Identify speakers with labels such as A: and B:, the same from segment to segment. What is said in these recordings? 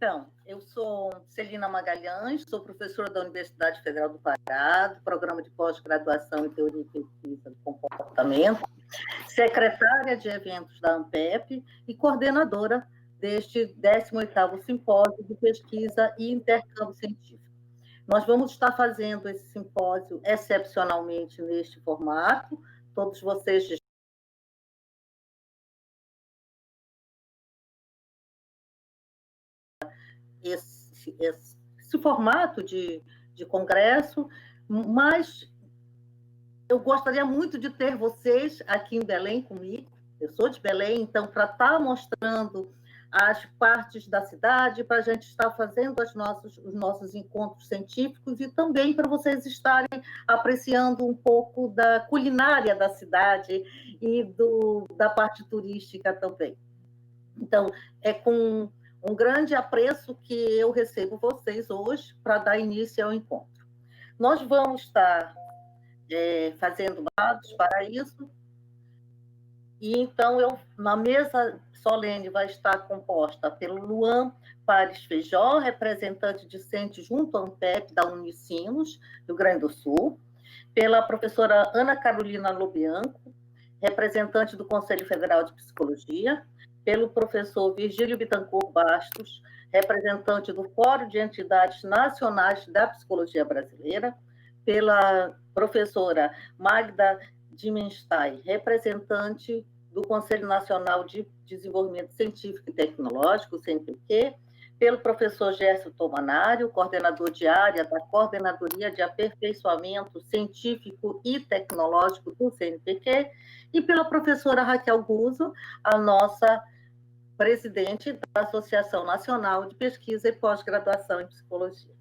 A: Então, eu sou Celina Magalhães, sou professora da Universidade Federal do Pará, do Programa de Pós-Graduação em Teoria e Pesquisa do Comportamento, secretária de eventos da ANPEP e coordenadora deste 18º Simpósio de Pesquisa e Intercâmbio Científico. Nós vamos estar fazendo esse simpósio excepcionalmente neste formato, todos vocês esse formato de congresso, mas eu gostaria muito de ter vocês aqui em Belém comigo. Eu sou de Belém, então, para estar mostrando as partes da cidade, para a gente estar fazendo os nossos encontros científicos e também para vocês estarem apreciando um pouco da culinária da cidade e da parte turística também. Então, é com um grande apreço que eu recebo vocês hoje para dar início ao encontro. Nós vamos estar fazendo dados para isso, e então na mesa solene vai estar composta pelo Luan Pares Feijó, representante discente junto à ANPEP da Unicinos, Rio Grande do Sul, pela professora Ana Carolina Lobianco, representante do Conselho Federal de Psicologia, pelo professor Virgílio Bittencourt Bastos, representante do Fórum de Entidades Nacionais da Psicologia Brasileira, pela professora Magda Dimenstein, representante do Conselho Nacional de Desenvolvimento Científico e Tecnológico, CNPq, pelo professor Gércio Tomanário, coordenador de área da Coordenadoria de Aperfeiçoamento Científico e Tecnológico do CNPq, e pela professora Raquel Guzzo, a nossa presidente da Associação Nacional de Pesquisa e Pós-Graduação em Psicologia.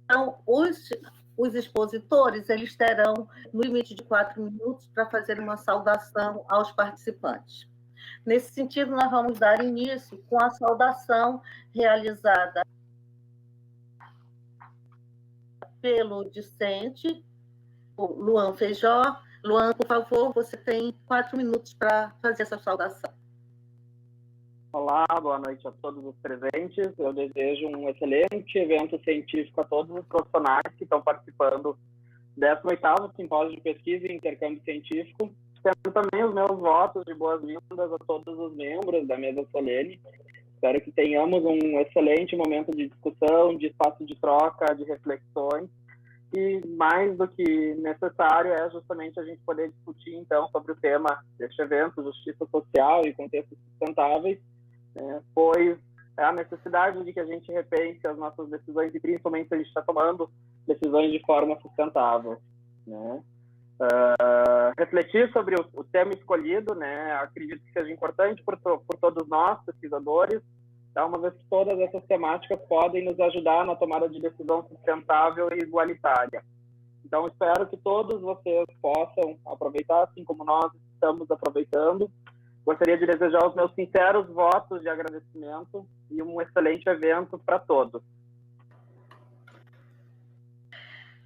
A: Então, os expositores, eles terão no limite de 4 minutos para fazer uma saudação aos participantes. Nesse sentido, nós vamos dar início com a saudação realizada pelo discente, o Luan Feijó. Luan, por favor, você tem 4 minutos para fazer essa saudação.
B: Olá, boa noite a todos os presentes. Eu desejo um excelente evento científico a todos os profissionais que estão participando do 18º Simpósio de Pesquisa e Intercâmbio Científico, tendo também os meus votos de boas-vindas a todos os membros da mesa solene. Espero que tenhamos um excelente momento de discussão, de espaço de troca, de reflexões, e mais do que necessário é justamente a gente poder discutir, então, sobre o tema deste evento, justiça social e contextos sustentáveis, pois é a necessidade de que a gente repense as nossas decisões e principalmente se a gente está tomando decisões de forma sustentável, né? Refletir sobre o tema escolhido, né? Acredito que seja importante por todos nós, pesquisadores, uma vez que todas essas temáticas podem nos ajudar na tomada de decisão sustentável e igualitária. Então, espero que todos vocês possam aproveitar, assim como nós estamos aproveitando. Gostaria de desejar os meus sinceros votos de agradecimento e um excelente evento para todos.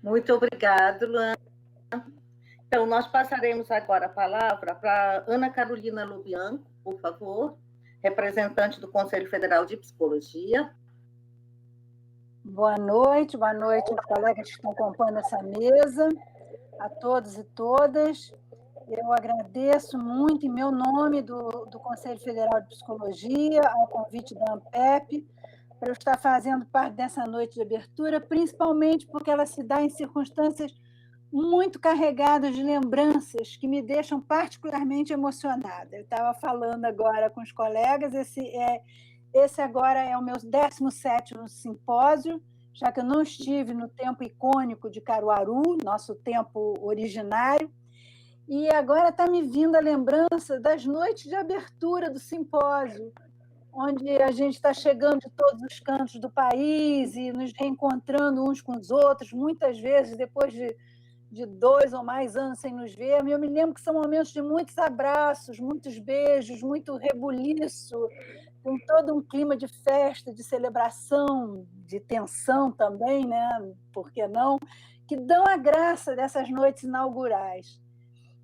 A: Muito obrigada, Luan. Então, nós passaremos agora a palavra para Ana Carolina Lobianco, por favor, representante do Conselho Federal de Psicologia.
C: Boa noite aos colegas que estão acompanhando essa mesa, a todos e todas. Eu agradeço muito, em meu nome, do Conselho Federal de Psicologia, ao convite da ANPEP, para eu estar fazendo parte dessa noite de abertura, principalmente porque ela se dá em circunstâncias muito carregadas de lembranças que me deixam particularmente emocionada. Eu estava falando agora com os colegas, esse agora é o meu 17º simpósio, já que eu não estive no tempo icônico de Caruaru, nosso tempo originário, e agora está me vindo a lembrança das noites de abertura do simpósio, onde a gente está chegando de todos os cantos do país e nos reencontrando uns com os outros, muitas vezes depois de 2 ou mais anos sem nos ver. Eu me lembro que são momentos de muitos abraços, muitos beijos, muito rebuliço, com todo um clima de festa, de celebração, de tensão também, né? Por que não? Que dão a graça dessas noites inaugurais.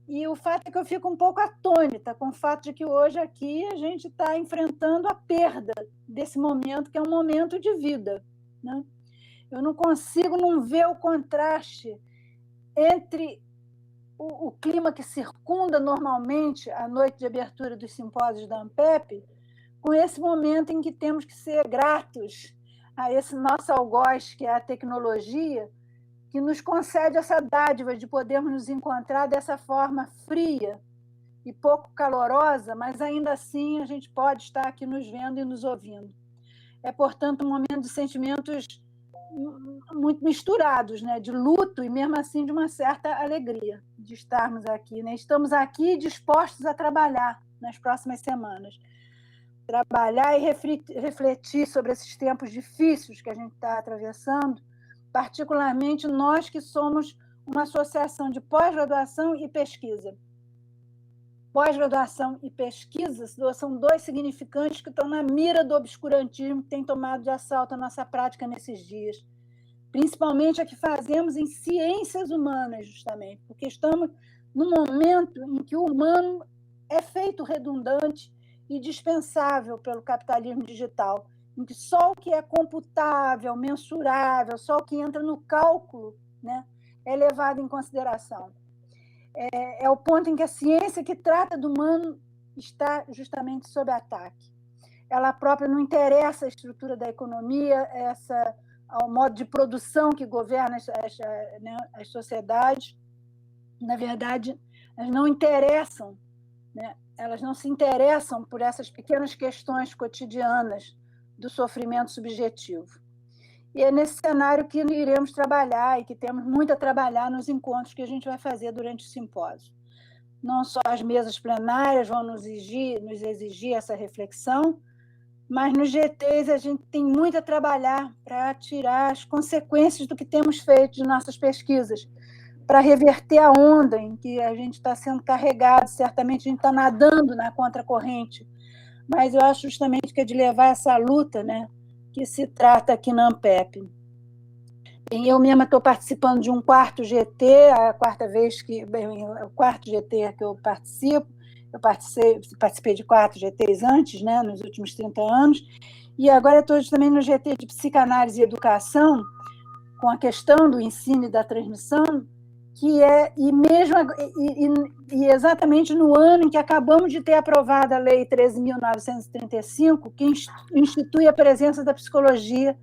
C: E o fato é que eu fico um pouco atônita com o fato de que hoje aqui a gente está enfrentando a perda desse momento, que é um momento de vida, né? Eu não consigo não ver o contraste entre o clima que circunda normalmente a noite de abertura dos simpósios da ANPEP, com esse momento em que temos que ser gratos a esse nosso algoz, que é a tecnologia, que nos concede essa dádiva de podermos nos encontrar dessa forma fria e pouco calorosa, mas ainda assim a gente pode estar aqui nos vendo e nos ouvindo. É, portanto, um momento de sentimentos muito misturados, né? De luto e, mesmo assim, de uma certa alegria de estarmos aqui, né? Estamos aqui dispostos a trabalhar nas próximas semanas. Trabalhar e refletir sobre esses tempos difíceis que a gente está atravessando, particularmente nós que somos uma associação de pós-graduação e pesquisa. Pós-graduação e pesquisa são dois significantes que estão na mira do obscurantismo que tem tomado de assalto a nossa prática nesses dias, principalmente a que fazemos em ciências humanas, justamente, porque estamos num momento em que o humano é feito redundante e dispensável pelo capitalismo digital, em que só o que é computável, mensurável, só o que entra no cálculo, né, é levado em consideração. É o ponto em que a ciência que trata do humano está justamente sob ataque. Ela própria não interessa a estrutura da economia, ao modo de produção que governa as sociedades. Na verdade, elas não interessam, né? Elas não se interessam por essas pequenas questões cotidianas do sofrimento subjetivo. E é nesse cenário que iremos trabalhar e que temos muito a trabalhar nos encontros que a gente vai fazer durante o simpósio. Não só as mesas plenárias vão nos exigir essa reflexão, mas nos GTs a gente tem muito a trabalhar para tirar as consequências do que temos feito de nossas pesquisas, para reverter a onda em que a gente está sendo carregado. Certamente a gente está nadando na contracorrente, mas eu acho justamente que é de levar essa luta, né, que se trata aqui na ANPEP. Eu mesma estou participando de um quarto GT, a quarta vez que... o quarto GT que eu participo. Eu participei de 4 GTs antes, né, nos últimos 30 anos, e agora estou também no GT de Psicanálise e Educação, com a questão do ensino e da transmissão, que e exatamente no ano em que acabamos de ter aprovado a Lei 13.935, que institui a presença da psicologia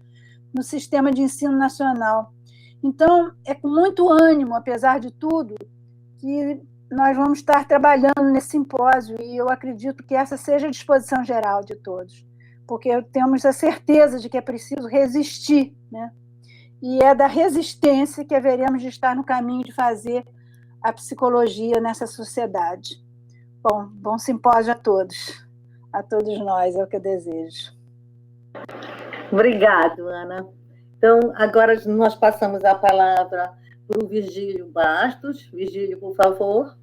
C: no sistema de ensino nacional. Então, é com muito ânimo, apesar de tudo, que nós vamos estar trabalhando nesse simpósio, e eu acredito que essa seja a disposição geral de todos, porque temos a certeza de que é preciso resistir, né? E é da resistência que haveremos de estar no caminho de fazer a psicologia nessa sociedade. Bom simpósio a todos nós, é o que eu desejo.
A: Obrigado, Ana. Então, agora nós passamos a palavra para o Virgílio Bastos. Virgílio, por favor.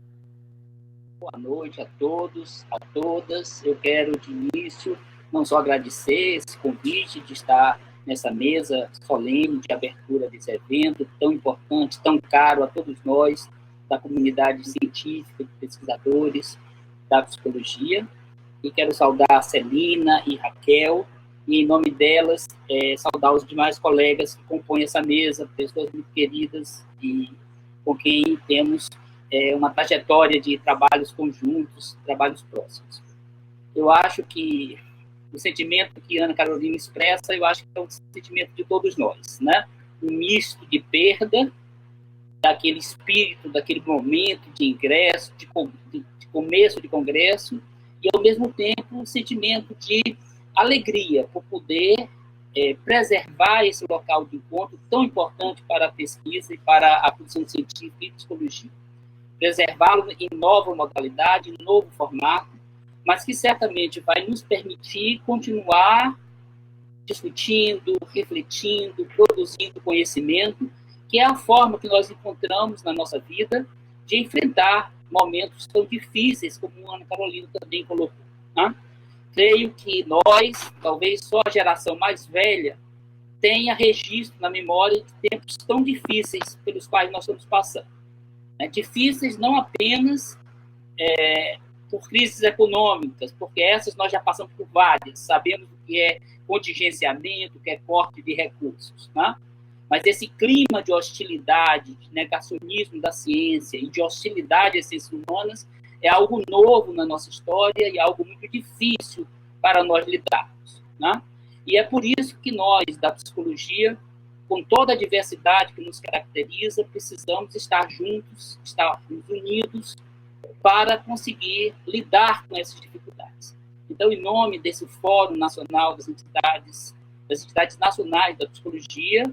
D: Boa noite a todos, a todas. Eu quero, de início, não só agradecer esse convite de estar nessa mesa solene de abertura desse evento tão importante, tão caro a todos nós, da comunidade científica, de pesquisadores da psicologia. E quero saudar a Celina e Raquel, e, em nome delas, saudar os demais colegas que compõem essa mesa, pessoas muito queridas e com quem temos uma trajetória de trabalhos conjuntos, trabalhos próximos. Eu acho que o sentimento que Ana Carolina expressa, eu acho que é um sentimento de todos nós, né? Um misto de perda, daquele espírito, daquele momento de ingresso, de começo de congresso, e, ao mesmo tempo, um sentimento de alegria por poder preservar esse local de encontro tão importante para a pesquisa e para a produção científica e psicologia. Preservá-lo em nova modalidade, em novo formato, mas que certamente vai nos permitir continuar discutindo, refletindo, produzindo conhecimento, que é a forma que nós encontramos na nossa vida de enfrentar momentos tão difíceis, como a Ana Carolina também colocou. Né? Creio que nós, talvez só a geração mais velha, tenha registro na memória de tempos tão difíceis pelos quais nós estamos passando. né? Difíceis não apenas por crises econômicas, porque essas nós já passamos por várias, sabemos o que é contingenciamento, o que é corte de recursos, né? Mas esse clima de hostilidade, de negacionismo da ciência e de hostilidade às ciências humanas é algo novo na nossa história e algo muito difícil para nós lidarmos, né? E é por isso que nós, da psicologia, com toda a diversidade que nos caracteriza, precisamos estar juntos, estar unidos para conseguir lidar com essas dificuldades. Então, em nome desse Fórum Nacional das Entidades Nacionais da Psicologia,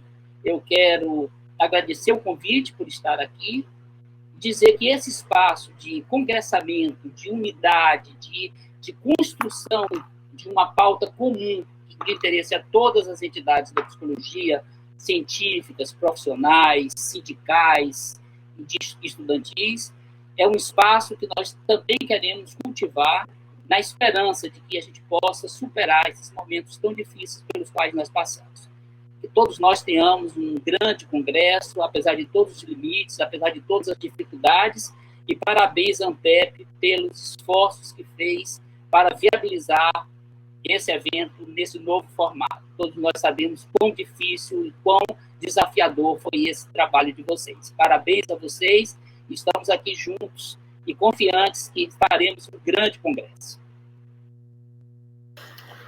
D: eu quero agradecer o convite por estar aqui, dizer que esse espaço de congressamento, de unidade, de construção de uma pauta comum de interesse a todas as entidades da psicologia, científicas, profissionais, sindicais e estudantis, é um espaço que nós também queremos cultivar na esperança de que a gente possa superar esses momentos tão difíceis pelos quais nós passamos. Que todos nós tenhamos um grande congresso, apesar de todos os limites, apesar de todas as dificuldades, e parabéns à ANPEP pelos esforços que fez para viabilizar esse evento nesse novo formato. Todos nós sabemos quão difícil e quão desafiador foi esse trabalho de vocês. Parabéns a vocês, estamos aqui juntos e confiantes que faremos um grande congresso.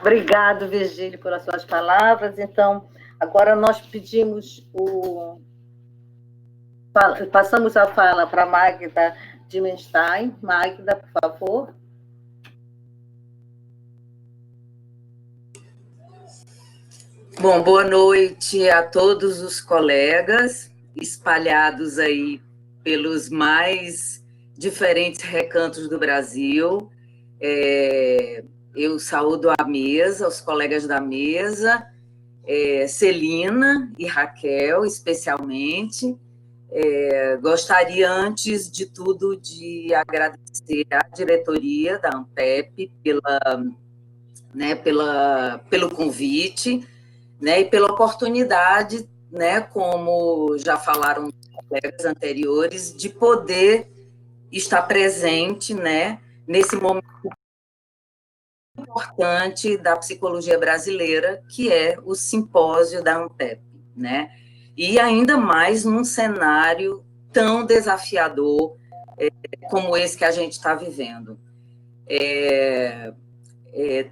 A: Obrigado, Virgílio, pelas suas palavras. Então, agora nós pedimos passamos a fala para Magda Dimenstein. Magda, por favor.
E: Bom, boa noite a todos os colegas espalhados aí pelos mais diferentes recantos do Brasil. Eu saúdo a mesa, os colegas da mesa, Celina e Raquel, especialmente. Gostaria, antes de tudo, de agradecer à diretoria da ANPEP pelo convite, né, e pela oportunidade, né, como já falaram os colegas anteriores, de poder estar presente, né, nesse momento importante da psicologia brasileira, que é o simpósio da ANPEP, né, e ainda mais num cenário tão desafiador como esse que a gente está vivendo.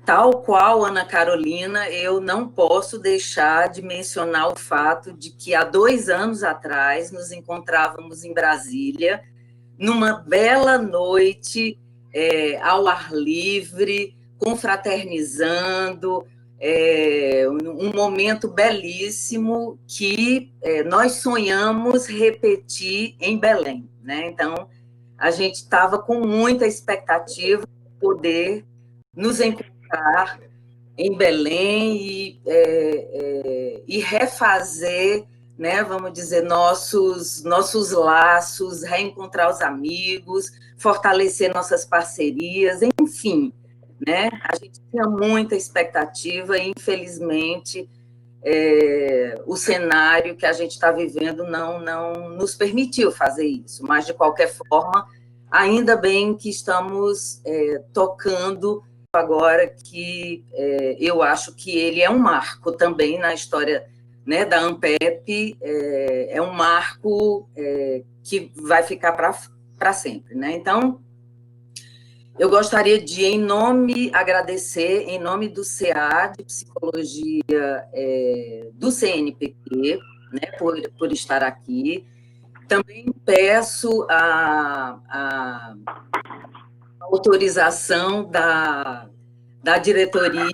E: Tal qual Ana Carolina, eu não posso deixar de mencionar o fato de que há 2 anos atrás nos encontrávamos em Brasília, numa bela noite, ao ar livre, confraternizando, um momento belíssimo que nós sonhamos repetir em Belém, né? Então, a gente estava com muita expectativa de poder nos encontrar em Belém e refazer, né, vamos dizer, nossos laços, reencontrar os amigos, fortalecer nossas parcerias, enfim, né? A gente tinha muita expectativa e, infelizmente, o cenário que a gente está vivendo não nos permitiu fazer isso, mas, de qualquer forma, ainda bem que estamos tocando agora, que eu acho que ele é um marco também na história, né, da ANPEP, é um marco que vai ficar para sempre, né? Então, eu gostaria de, agradecer, em nome do CA de Psicologia do CNPq, né, por estar aqui. Também peço a autorização da diretoria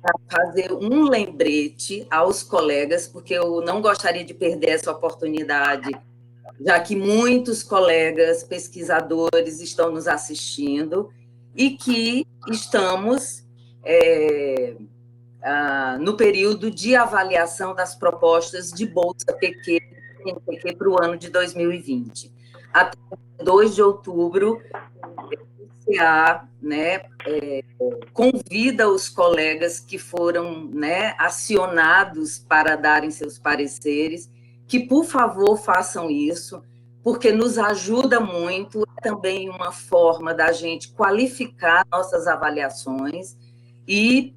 E: para fazer um lembrete aos colegas, porque eu não gostaria de perder essa oportunidade, já que muitos colegas pesquisadores estão nos assistindo e que estamos no período de avaliação das propostas de Bolsa PQ para o ano de 2020. Até 2 de outubro, o CA, né, convida os colegas que foram, né, acionados para darem seus pareceres, que, por favor, façam isso, porque nos ajuda muito, é também uma forma da gente qualificar nossas avaliações e,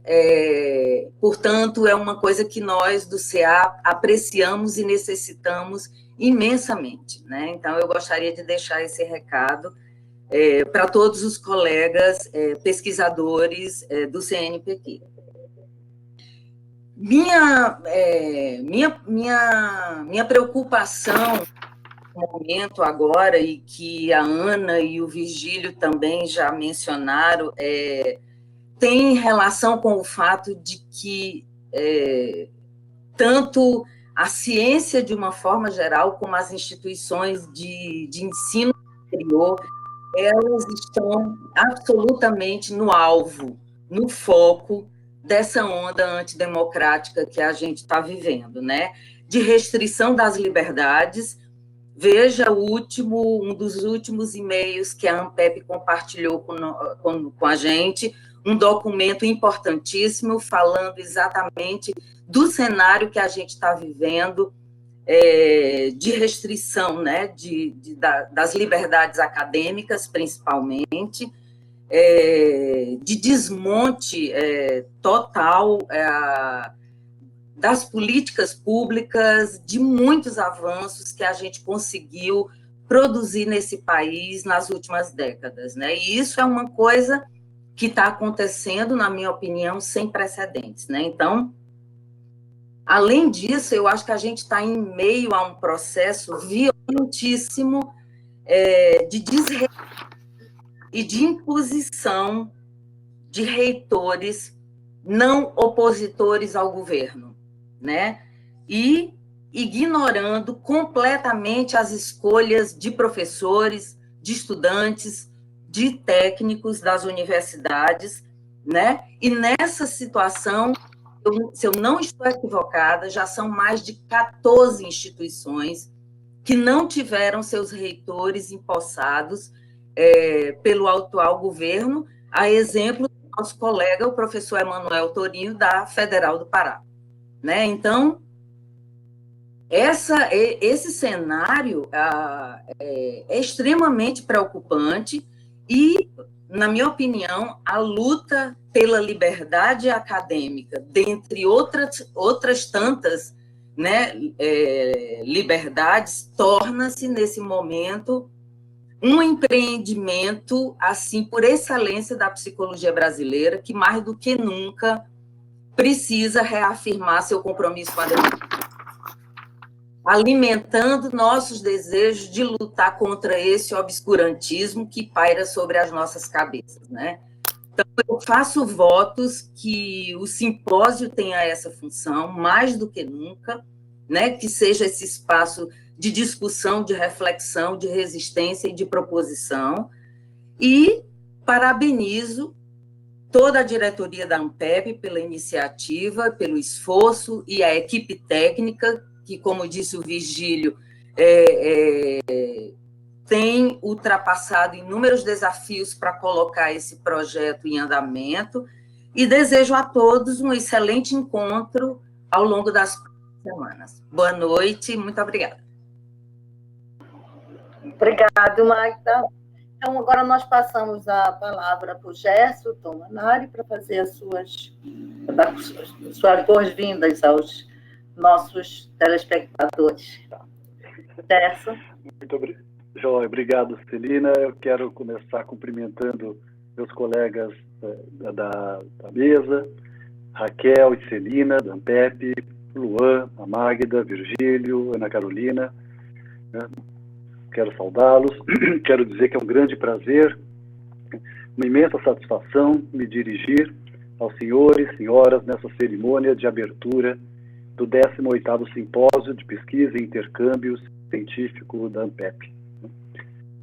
E: portanto, é uma coisa que nós do CA apreciamos e necessitamos imensamente, né? Então, eu gostaria de deixar esse recado para todos os colegas pesquisadores do CNPq. Minha preocupação no momento agora, e que a Ana e o Virgílio também já mencionaram, tem relação com o fato de que tanto a ciência, de uma forma geral, como as instituições de ensino superior, elas estão absolutamente no alvo, no foco dessa onda antidemocrática que a gente está vivendo, né? De restrição das liberdades. Veja um dos últimos e-mails que a ANPEP compartilhou com a gente, um documento importantíssimo falando exatamente do cenário que a gente está vivendo, de restrição, né, das liberdades acadêmicas, principalmente, de desmonte total das políticas públicas, de muitos avanços que a gente conseguiu produzir nesse país nas últimas décadas, né? E isso é uma coisa que está acontecendo, na minha opinião, sem precedentes, né? Então, além disso, eu acho que a gente está em meio a um processo violentíssimo de desrespeito e de imposição de reitores não opositores ao governo, né? E ignorando completamente as escolhas de professores, de estudantes, de técnicos das universidades, né? E nessa situação, se eu não estou equivocada, já são mais de 14 instituições que não tiveram seus reitores empossados pelo atual governo, a exemplo do nosso colega, o professor Emanuel Torinho, da Federal do Pará, né? Então, esse cenário é extremamente preocupante e, na minha opinião, a luta pela liberdade acadêmica, dentre outras tantas, né, liberdades, torna-se, nesse momento, um empreendimento, assim, por excelência da psicologia brasileira, que, mais do que nunca, precisa reafirmar seu compromisso com a democracia, alimentando nossos desejos de lutar contra esse obscurantismo que paira sobre as nossas cabeças, né? Então, eu faço votos que o simpósio tenha essa função, mais do que nunca, né? Que seja esse espaço de discussão, de reflexão, de resistência e de proposição, e parabenizo toda a diretoria da ANPEP pela iniciativa, pelo esforço, e a equipe técnica, que, como disse o Virgílio, tem ultrapassado inúmeros desafios para colocar esse projeto em andamento, e desejo a todos um excelente encontro ao longo das semanas. Boa noite, muito obrigada.
A: Obrigado, Magda. Então, agora nós passamos a palavra para o Gerson Tomanari para fazer as suas boas-vindas aos nossos telespectadores. Gerson.
F: Muito obrigado, Celina. Eu quero começar cumprimentando meus colegas da mesa, Raquel e Celina, da ANPEP, Luan, a Magda, Virgílio, Ana Carolina, né? Quero saudá-los, quero dizer que é um grande prazer, uma imensa satisfação me dirigir aos senhores e senhoras nessa cerimônia de abertura do 18º Simpósio de Pesquisa e Intercâmbio Científico da ANPEP.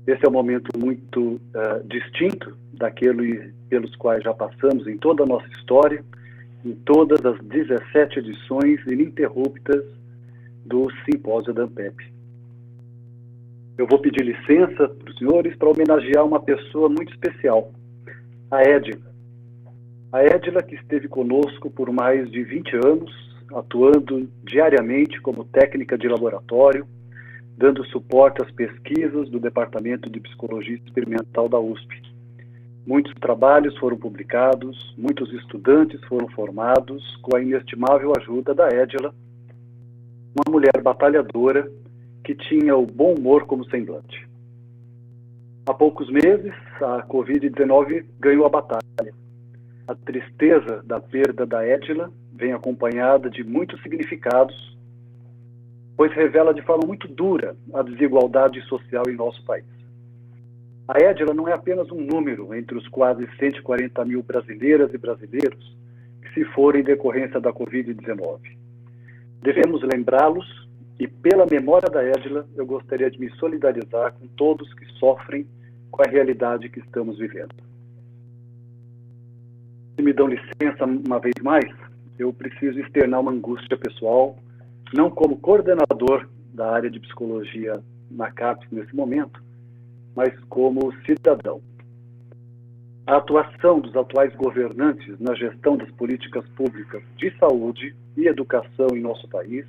F: Esse é um momento muito distinto daquele pelos quais já passamos em toda a nossa história, em todas as 17 edições ininterruptas do Simpósio da ANPEP. Eu vou pedir licença para os senhores para homenagear uma pessoa muito especial, a Édila. A Édila, que esteve conosco por mais de 20 anos, atuando diariamente como técnica de laboratório, dando suporte às pesquisas do Departamento de Psicologia Experimental da USP. Muitos trabalhos foram publicados, muitos estudantes foram formados com a inestimável ajuda da Edila, uma mulher batalhadora que tinha o bom humor como semblante. Há poucos meses, a Covid-19 ganhou a batalha. A tristeza da perda da Edila vem acompanhada de muitos significados, pois revela de forma muito dura a desigualdade social em nosso país. A Edila não é apenas um número entre os quase 140 mil brasileiras e brasileiros que se foram em decorrência da Covid-19. Devemos lembrá-los e, pela memória da Edila, eu gostaria de me solidarizar com todos que sofrem com a realidade que estamos vivendo. Se me dão licença uma vez mais, eu preciso externar uma angústia pessoal, não como coordenador da área de psicologia na CAPES nesse momento, mas como cidadão. A atuação dos atuais governantes na gestão das políticas públicas de saúde e educação em nosso país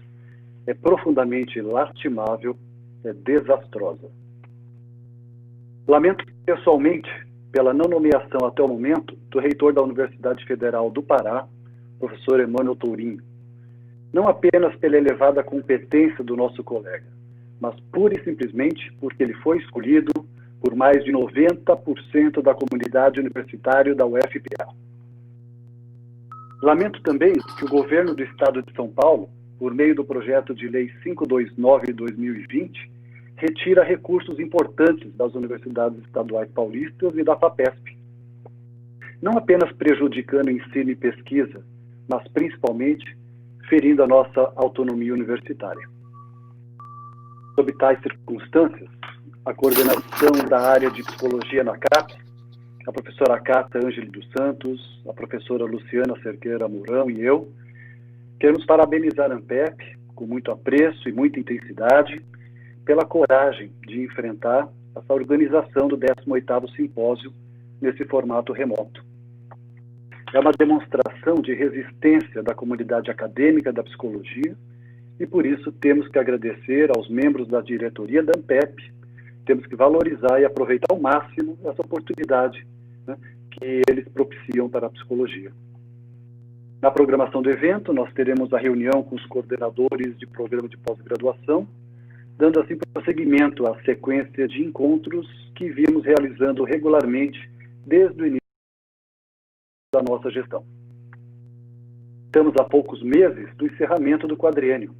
F: é profundamente lastimável, é desastrosa. Lamento pessoalmente pela não nomeação até o momento do reitor da Universidade Federal do Pará, professor Emmanuel Tourinho. Não apenas pela elevada competência do nosso colega, mas pura e simplesmente porque ele foi escolhido por mais de 90% da comunidade universitária da UFPA. Lamento também que o governo do Estado de São Paulo, por meio do projeto de lei 529/2020, retira recursos importantes das universidades estaduais paulistas e da FAPESP, não apenas prejudicando o ensino e pesquisa, mas principalmente ferindo a nossa autonomia universitária. Sob tais circunstâncias, a coordenação da área de psicologia na CAPES, a professora Cátia Ângeli dos Santos, a professora Luciana Cerqueira Mourão e eu, queremos parabenizar a ANPEP com muito apreço e muita intensidade pela coragem de enfrentar essa organização do 18º simpósio nesse formato remoto. É uma demonstração de resistência da comunidade acadêmica da psicologia e, por isso, temos que agradecer aos membros da diretoria da ANPEP, temos que valorizar e aproveitar ao máximo essa oportunidade, né, que eles propiciam para a psicologia. Na programação do evento, nós teremos a reunião com os coordenadores de programa de pós-graduação, dando assim prosseguimento à sequência de encontros que vimos realizando regularmente desde o início da nossa gestão. Estamos há poucos meses do encerramento do quadriênio.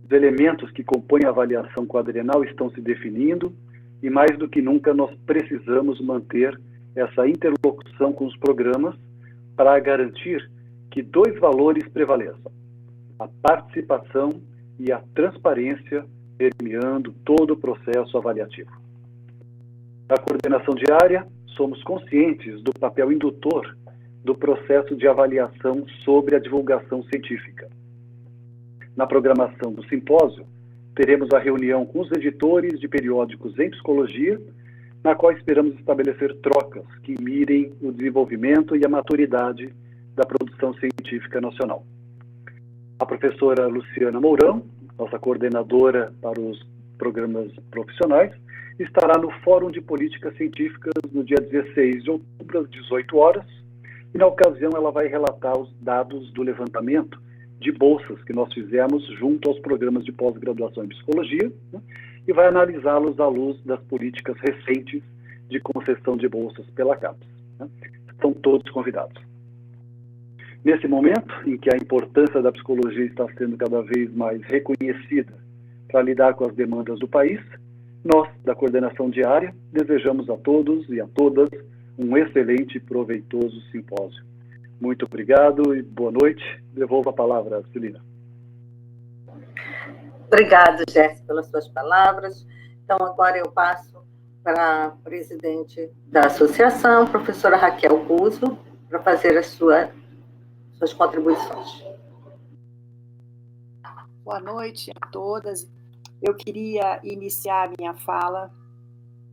F: Os elementos que compõem a avaliação quadrienal estão se definindo e, mais do que nunca, nós precisamos manter essa interlocução com os programas para garantir que dois valores prevaleçam: a participação e a transparência, permeando todo o processo avaliativo. Na coordenação diária, somos conscientes do papel indutor do processo de avaliação sobre a divulgação científica. Na programação do simpósio, teremos a reunião com os editores de periódicos em psicologia, na qual esperamos estabelecer trocas que mirem o desenvolvimento e a maturidade da produção científica nacional. A professora Luciana Mourão, nossa coordenadora para os programas profissionais, estará no Fórum de Políticas Científicas no dia 16 de outubro, às 18 horas, e na ocasião ela vai relatar os dados do levantamento de bolsas que nós fizemos junto aos programas de pós-graduação em psicologia, né, e vai analisá-los à luz das políticas recentes de concessão de bolsas pela CAPES. Né. Estão todos convidados. Nesse momento em que a importância da psicologia está sendo cada vez mais reconhecida para lidar com as demandas do país, nós, da coordenação diária, desejamos a todos e a todas um excelente e proveitoso simpósio. Muito obrigado e boa noite. Devolvo a palavra a Celina.
A: Obrigado, Gerson, pelas suas palavras. Então, agora eu passo para a presidente da associação, professora Raquel Cuso, para fazer as suas contribuições.
G: Boa noite a todas. Eu queria iniciar minha fala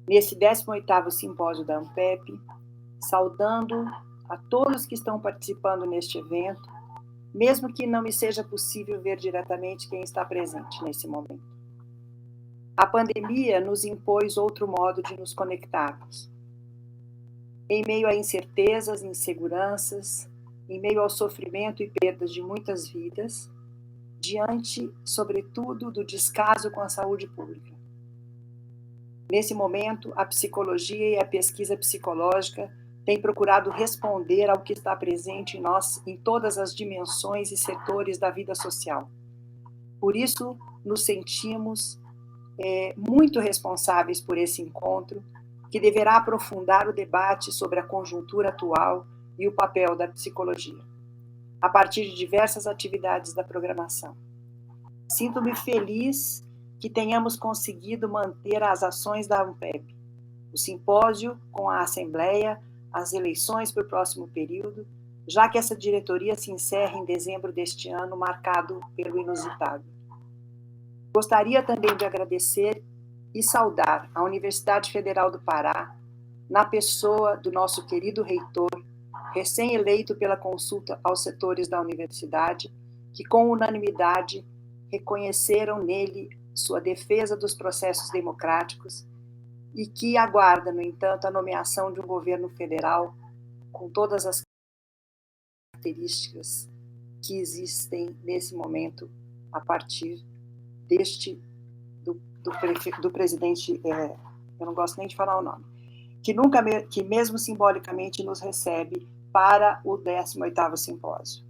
G: nesse 18º simpósio da ANPEP, saudando a todos que estão participando neste evento, mesmo que não me seja possível ver diretamente quem está presente nesse momento. A pandemia nos impôs outro modo de nos conectarmos. Em meio a incertezas, inseguranças, em meio ao sofrimento e perdas de muitas vidas, diante, sobretudo, do descaso com a saúde pública. Nesse momento, a psicologia e a pesquisa psicológica têm procurado responder ao que está presente em nós em todas as dimensões e setores da vida social. Por isso, nos sentimos muito responsáveis por esse encontro, que deverá aprofundar o debate sobre a conjuntura atual e o papel da psicologia, a partir de diversas atividades da programação. Sinto-me feliz que tenhamos conseguido manter as ações da ANPEP, o simpósio com a Assembleia, as eleições para o próximo período, já que essa diretoria se encerra em dezembro deste ano, marcado pelo inusitado. Gostaria também de agradecer e saudar a Universidade Federal do Pará, na pessoa do nosso querido reitor, recém-eleito pela consulta aos setores da universidade, que com unanimidade reconheceram nele sua defesa dos processos democráticos e que aguarda, no entanto, a nomeação de um governo federal com todas as características que existem nesse momento a partir do presidente, eu não gosto nem de falar o nome, que mesmo simbolicamente nos recebe para o 18º simpósio.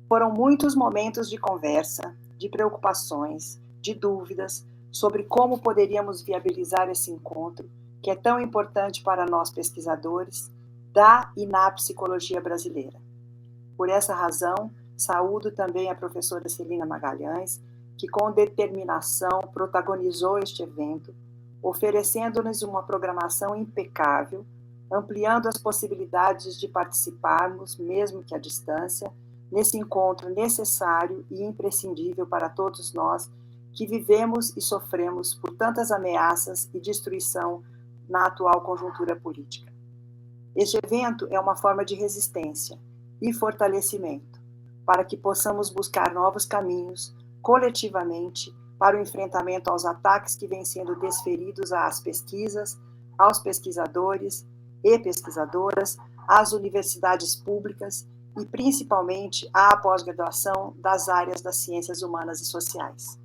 G: Foram muitos momentos de conversa, de preocupações, de dúvidas sobre como poderíamos viabilizar esse encontro, que é tão importante para nós pesquisadores da e na psicologia brasileira. Por essa razão, saúdo também a professora Celina Magalhães, que com determinação protagonizou este evento, oferecendo-nos uma programação impecável, ampliando as possibilidades de participarmos, mesmo que à distância, nesse encontro necessário e imprescindível para todos nós que vivemos e sofremos por tantas ameaças e destruição na atual conjuntura política. Este evento é uma forma de resistência e fortalecimento, para que possamos buscar novos caminhos, coletivamente, para o enfrentamento aos ataques que vêm sendo desferidos às pesquisas, aos pesquisadores e pesquisadoras, às universidades públicas e, principalmente, à pós-graduação das áreas das ciências humanas e sociais.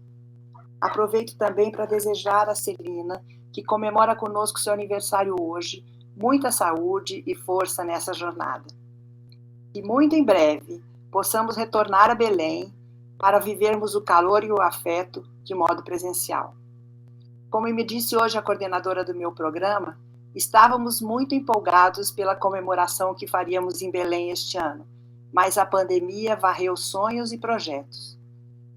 G: Aproveito também para desejar a Celina, que comemora conosco seu aniversário hoje, muita saúde e força nessa jornada. E muito em breve possamos retornar a Belém para vivermos o calor e o afeto de modo presencial. Como me disse hoje a coordenadora do meu programa, estávamos muito empolgados pela comemoração que faríamos em Belém este ano, mas a pandemia varreu sonhos e projetos.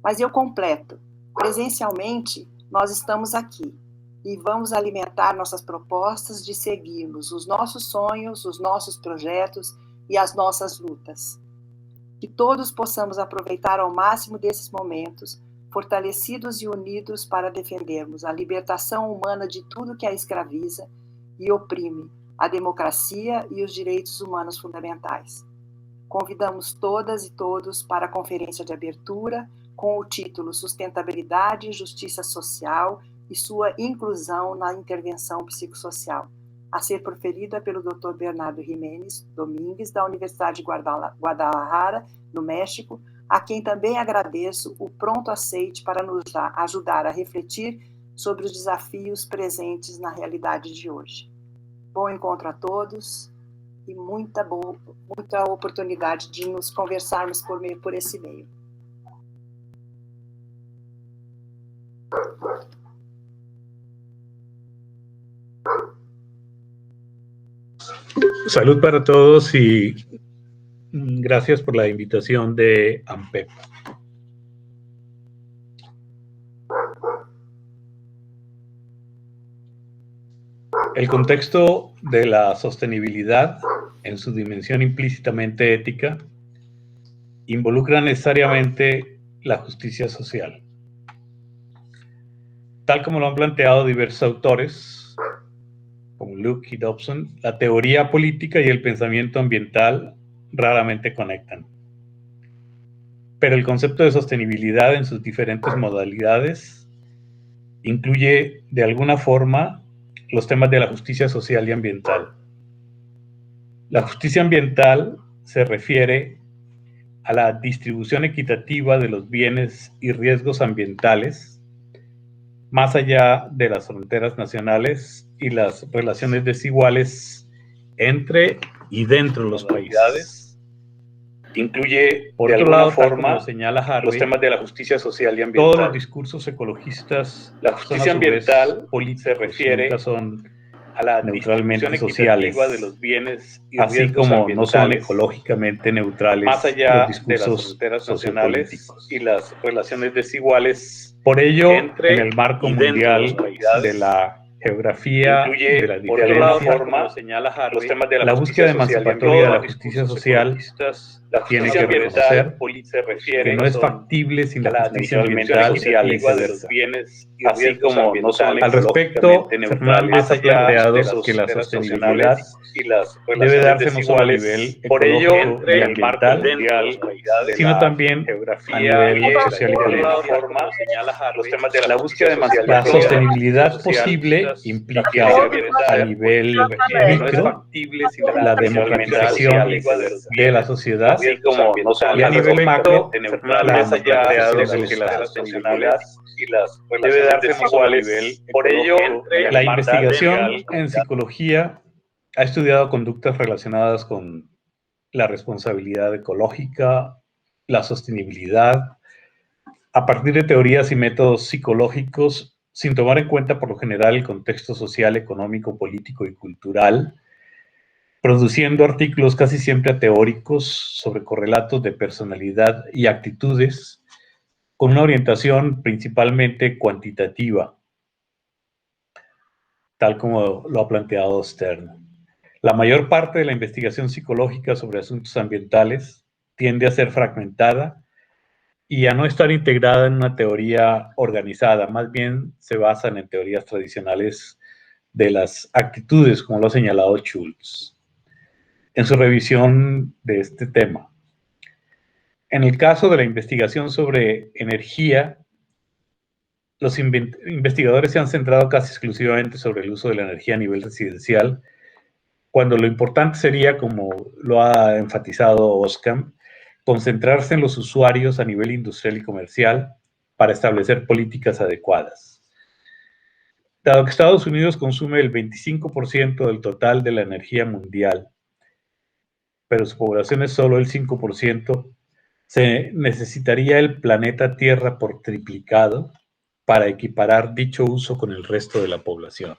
G: Mas eu completo, presencialmente nós estamos aqui e vamos alimentar nossas propostas de seguirmos os nossos sonhos, os nossos projetos e as nossas lutas. Que todos possamos aproveitar ao máximo desses momentos, fortalecidos e unidos para defendermos a libertação humana de tudo que a escraviza e oprime, a democracia e os direitos humanos fundamentais. Convidamos todas e todos para a conferência de abertura com o título Sustentabilidade e Justiça Social e sua inclusão na intervenção psicossocial, a ser proferida pelo Dr. Bernardo Jiménez Domingues, da Universidade de Guadalajara, no México, a quem também agradeço o pronto aceite para nos ajudar a refletir sobre os desafios presentes na realidade de hoje. Bom encontro a todos e muita oportunidade de nos conversarmos por esse meio.
H: Salud para todos y gracias por la invitación de ANPEP. El contexto de la sostenibilidad, en su dimensión implícitamente ética, involucra necesariamente la justicia social. Tal como lo han planteado diversos autores, como Luke y Dobson, la teoría política y el pensamiento ambiental raramente conectan. Pero el concepto de sostenibilidad en sus diferentes modalidades incluye de alguna forma los temas de la justicia social y ambiental. La justicia ambiental se refiere a la distribución equitativa de los bienes y riesgos ambientales más allá de las fronteras nacionales y las relaciones desiguales entre y dentro de los países. Incluye, por otro lado, forma, señala Harvey, los temas de la justicia social y ambiental. Todos los discursos ecologistas, la justicia ambiental se refiere a la neutralmente sociales, de los bienes y así como no son ecológicamente neutrales más allá los discursos de las fronteras nacionales y las relaciones desiguales. Por ello, en el marco mundial de la geografía, de la diferencia, señala Harvey, los temas de la búsqueda emancipatoria de la justicia social tiene que reconocer que no es factible sin la justicia ambiental y viceversa. Así como no son al respecto, Fernández ha planteado que la sostenibilidad debe darse no solo a nivel ecológico y ambiental, sino también a nivel social y político. La búsqueda de la sostenibilidad posible implica a nivel micro la democratización de la sociedad y a nivel macro la democratización del Estado. Debe darse a nivel. Por ello, la investigación en psicología ha estudiado conductas relacionadas con la responsabilidad ecológica, la sostenibilidad, a partir de teorías y métodos psicológicos, sin tomar en cuenta por lo general el contexto social, económico, político y cultural, produciendo artículos casi siempre teóricos sobre correlatos de personalidad y actitudes, con una orientación principalmente cuantitativa, tal como lo ha planteado Stern. La mayor parte de la investigación psicológica sobre asuntos ambientales tiende a ser fragmentada y a no estar integrada en una teoría organizada, más bien se basan en teorías tradicionales de las actitudes, como lo ha señalado Schultz en su revisión de este tema. En el caso de la investigación sobre energía, los investigadores se han centrado casi exclusivamente sobre el uso de la energía a nivel residencial, cuando lo importante sería, como lo ha enfatizado Oskam, concentrarse en los usuarios a nivel industrial y comercial para establecer políticas adecuadas. Dado que Estados Unidos consume el 25% del total de la energía mundial, pero su población es solo el 5%, se necesitaría el planeta Tierra por triplicado para equiparar dicho uso con el resto de la población.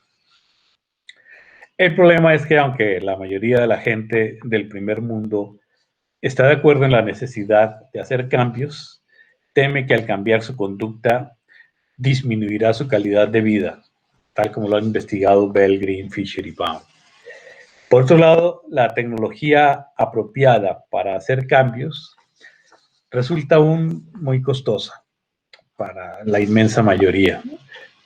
H: El problema es que aunque la mayoría de la gente del primer mundo está de acuerdo en la necesidad de hacer cambios, teme que al cambiar su conducta disminuirá su calidad de vida, tal como lo han investigado Bell, Green, Fisher y Baum. Por otro lado, la tecnología apropiada para hacer cambios resulta aún muy costosa para la inmensa mayoría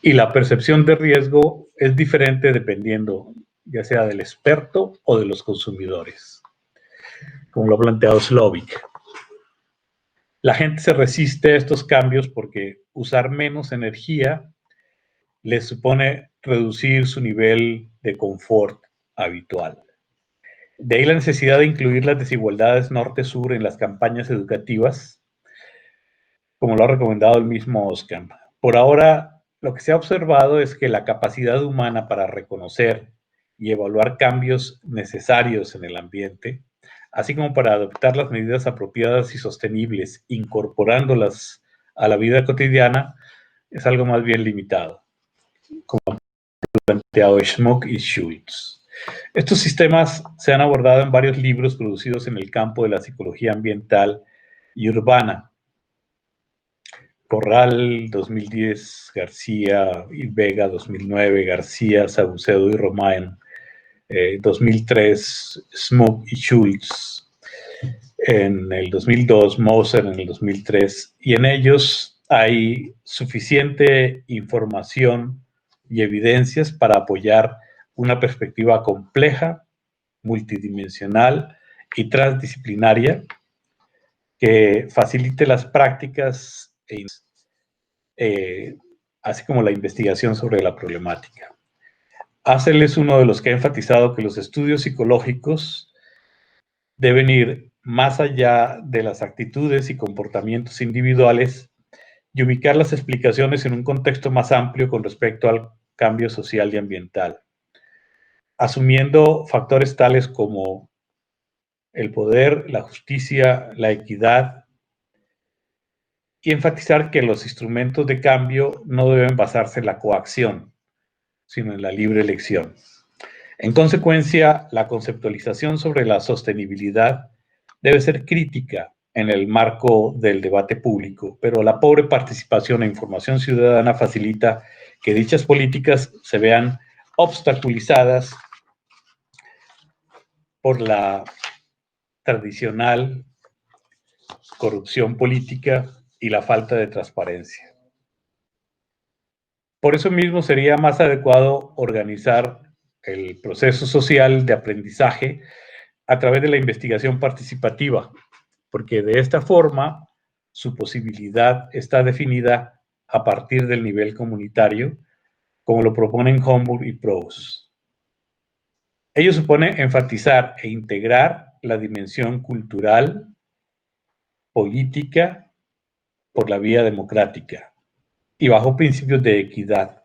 H: y la percepción de riesgo es diferente dependiendo ya sea del experto o de los consumidores, como lo ha planteado Slovic. La gente se resiste a estos cambios porque usar menos energía les supone reducir su nivel de confort habitual. De ahí la necesidad de incluir las desigualdades norte-sur en las campañas educativas, como lo ha recomendado el mismo Oskam. Por ahora, lo que se ha observado es que la capacidad humana para reconocer y evaluar cambios necesarios en el ambiente, así como para adoptar las medidas apropiadas y sostenibles, incorporándolas a la vida cotidiana, es algo más bien limitado, como han planteado Schmuck y Schultz. Estos sistemas se han abordado en varios libros producidos en el campo de la psicología ambiental y urbana. Corral, 2010, García y Vega, 2009, García, Saucedo y Romain, 2003, Schmuck y Schultz, en el 2002, Moser en el 2003, y en ellos hay suficiente información y evidencias para apoyar una perspectiva compleja, multidimensional y transdisciplinaria que facilite las prácticas así como la investigación sobre la problemática. Hassel es uno de los que ha enfatizado que los estudios psicológicos deben ir más allá de las actitudes y comportamientos individuales y ubicar las explicaciones en un contexto más amplio con respecto al cambio social y ambiental, asumiendo factores tales como el poder, la justicia, la equidad, y enfatizar que los instrumentos de cambio no deben basarse en la coacción, sino en la libre elección. En consecuencia, la conceptualización sobre la sostenibilidad debe ser crítica en el marco del debate público, pero la pobre participación e información ciudadana facilita que dichas políticas se vean obstaculizadas por la tradicional corrupción política y la falta de transparencia. Por eso mismo sería más adecuado organizar el proceso social de aprendizaje a través de la investigación participativa, porque de esta forma su posibilidad está definida a partir del nivel comunitario, como lo proponen Homburg y Proust. Ello supone enfatizar e integrar la dimensión cultural, política, por la vía democrática y bajo principios de equidad,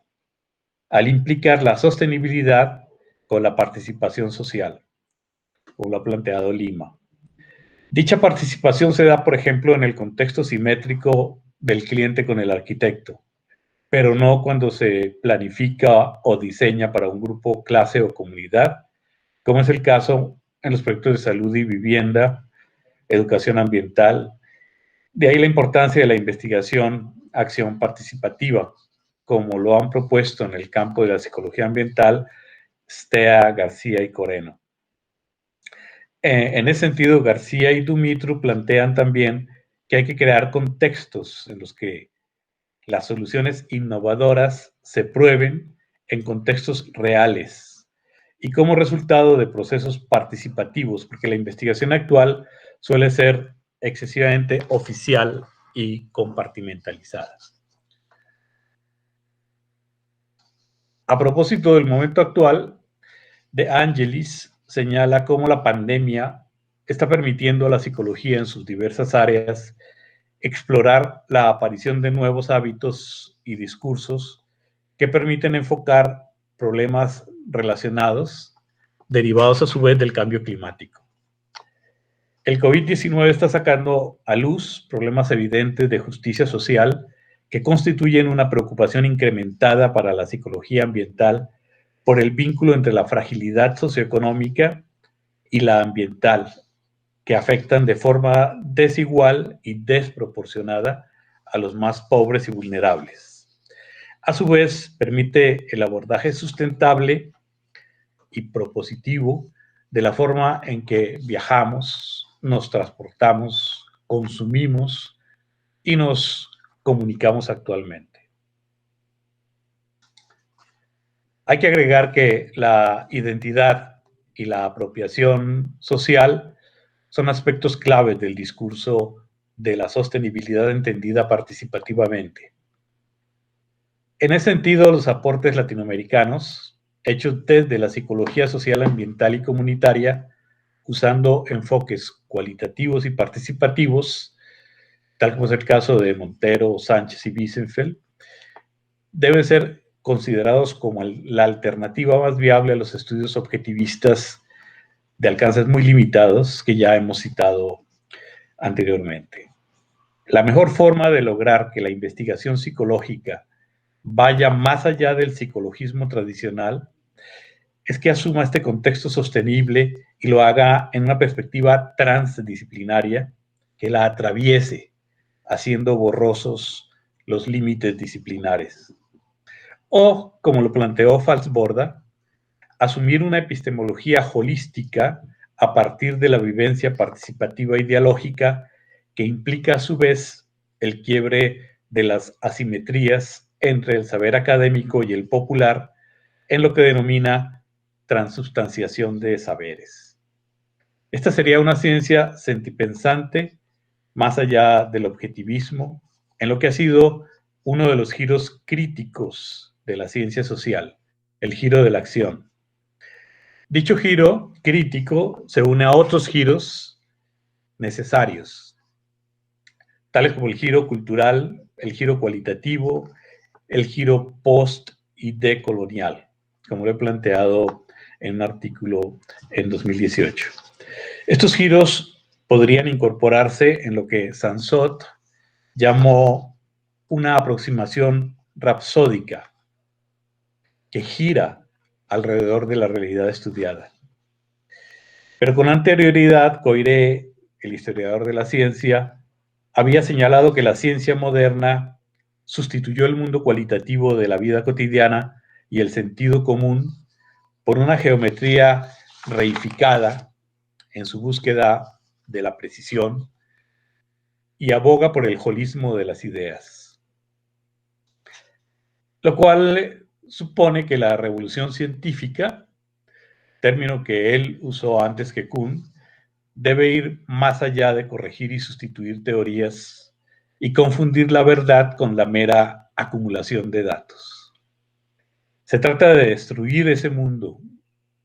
H: al implicar la sostenibilidad con la participación social, como lo ha planteado Lima. Dicha participación se da, por ejemplo, en el contexto simétrico del cliente con el arquitecto, pero no cuando se planifica o diseña para un grupo, clase o comunidad, como es el caso en los proyectos de salud y vivienda, educación ambiental. De ahí la importancia de la investigación, acción participativa, como lo han propuesto en el campo de la psicología ambiental Stea, García y Coreno. En ese sentido, García y Dumitru plantean también que hay que crear contextos en los que las soluciones innovadoras se prueben en contextos reales y como resultado de procesos participativos, porque la investigación actual suele ser excesivamente oficial y compartimentalizada. A propósito del momento actual, De Angelis señala cómo la pandemia está permitiendo a la psicología en sus diversas áreas explorar la aparición de nuevos hábitos y discursos que permiten enfocar problemas relacionados, derivados a su vez del cambio climático. El COVID-19 está sacando a luz problemas evidentes de justicia social que constituyen una preocupación incrementada para la psicología ambiental por el vínculo entre la fragilidad socioeconómica y la ambiental, que afectan de forma desigual y desproporcionada a los más pobres y vulnerables. A su vez, permite el abordaje sustentable y propositivo de la forma en que viajamos, nos transportamos, consumimos y nos comunicamos actualmente. Hay que agregar que la identidad y la apropiación social son aspectos claves del discurso de la sostenibilidad entendida participativamente. En ese sentido, los aportes latinoamericanos, hechos desde la psicología social, ambiental y comunitaria, usando enfoques cualitativos y participativos, tal como es el caso de Montero, Sánchez y Wiesenfeld, deben ser considerados como la alternativa más viable a los estudios objetivistas de alcances muy limitados que ya hemos citado anteriormente. La mejor forma de lograr que la investigación psicológica vaya más allá del psicologismo tradicional es que asuma este contexto sostenible y lo haga en una perspectiva transdisciplinaria que la atraviese, haciendo borrosos los límites disciplinares. O, como lo planteó Falsborda, asumir una epistemología holística a partir de la vivencia participativa y dialógica que implica a su vez el quiebre de las asimetrías entre el saber académico y el popular en lo que denomina transubstanciación de saberes. Esta sería una ciencia sentipensante más allá del objetivismo, en lo que ha sido uno de los giros críticos de la ciencia social, el giro de la acción. Dicho giro crítico se une a otros giros necesarios, tales como el giro cultural, el giro cualitativo, el giro post y decolonial, como lo he planteado en un artículo en 2018. Estos giros podrían incorporarse en lo que Sansot llamó una aproximación rapsódica que gira alrededor de la realidad estudiada. Pero con anterioridad, Coiré, el historiador de la ciencia, había señalado que la ciencia moderna sustituyó el mundo cualitativo de la vida cotidiana y el sentido común por una geometría reificada en su búsqueda de la precisión y aboga por el holismo de las ideas. Lo cual supone que la revolución científica, término que él usó antes que Kuhn, debe ir más allá de corregir y sustituir teorías y confundir la verdad con la mera acumulación de datos. Se trata de destruir ese mundo,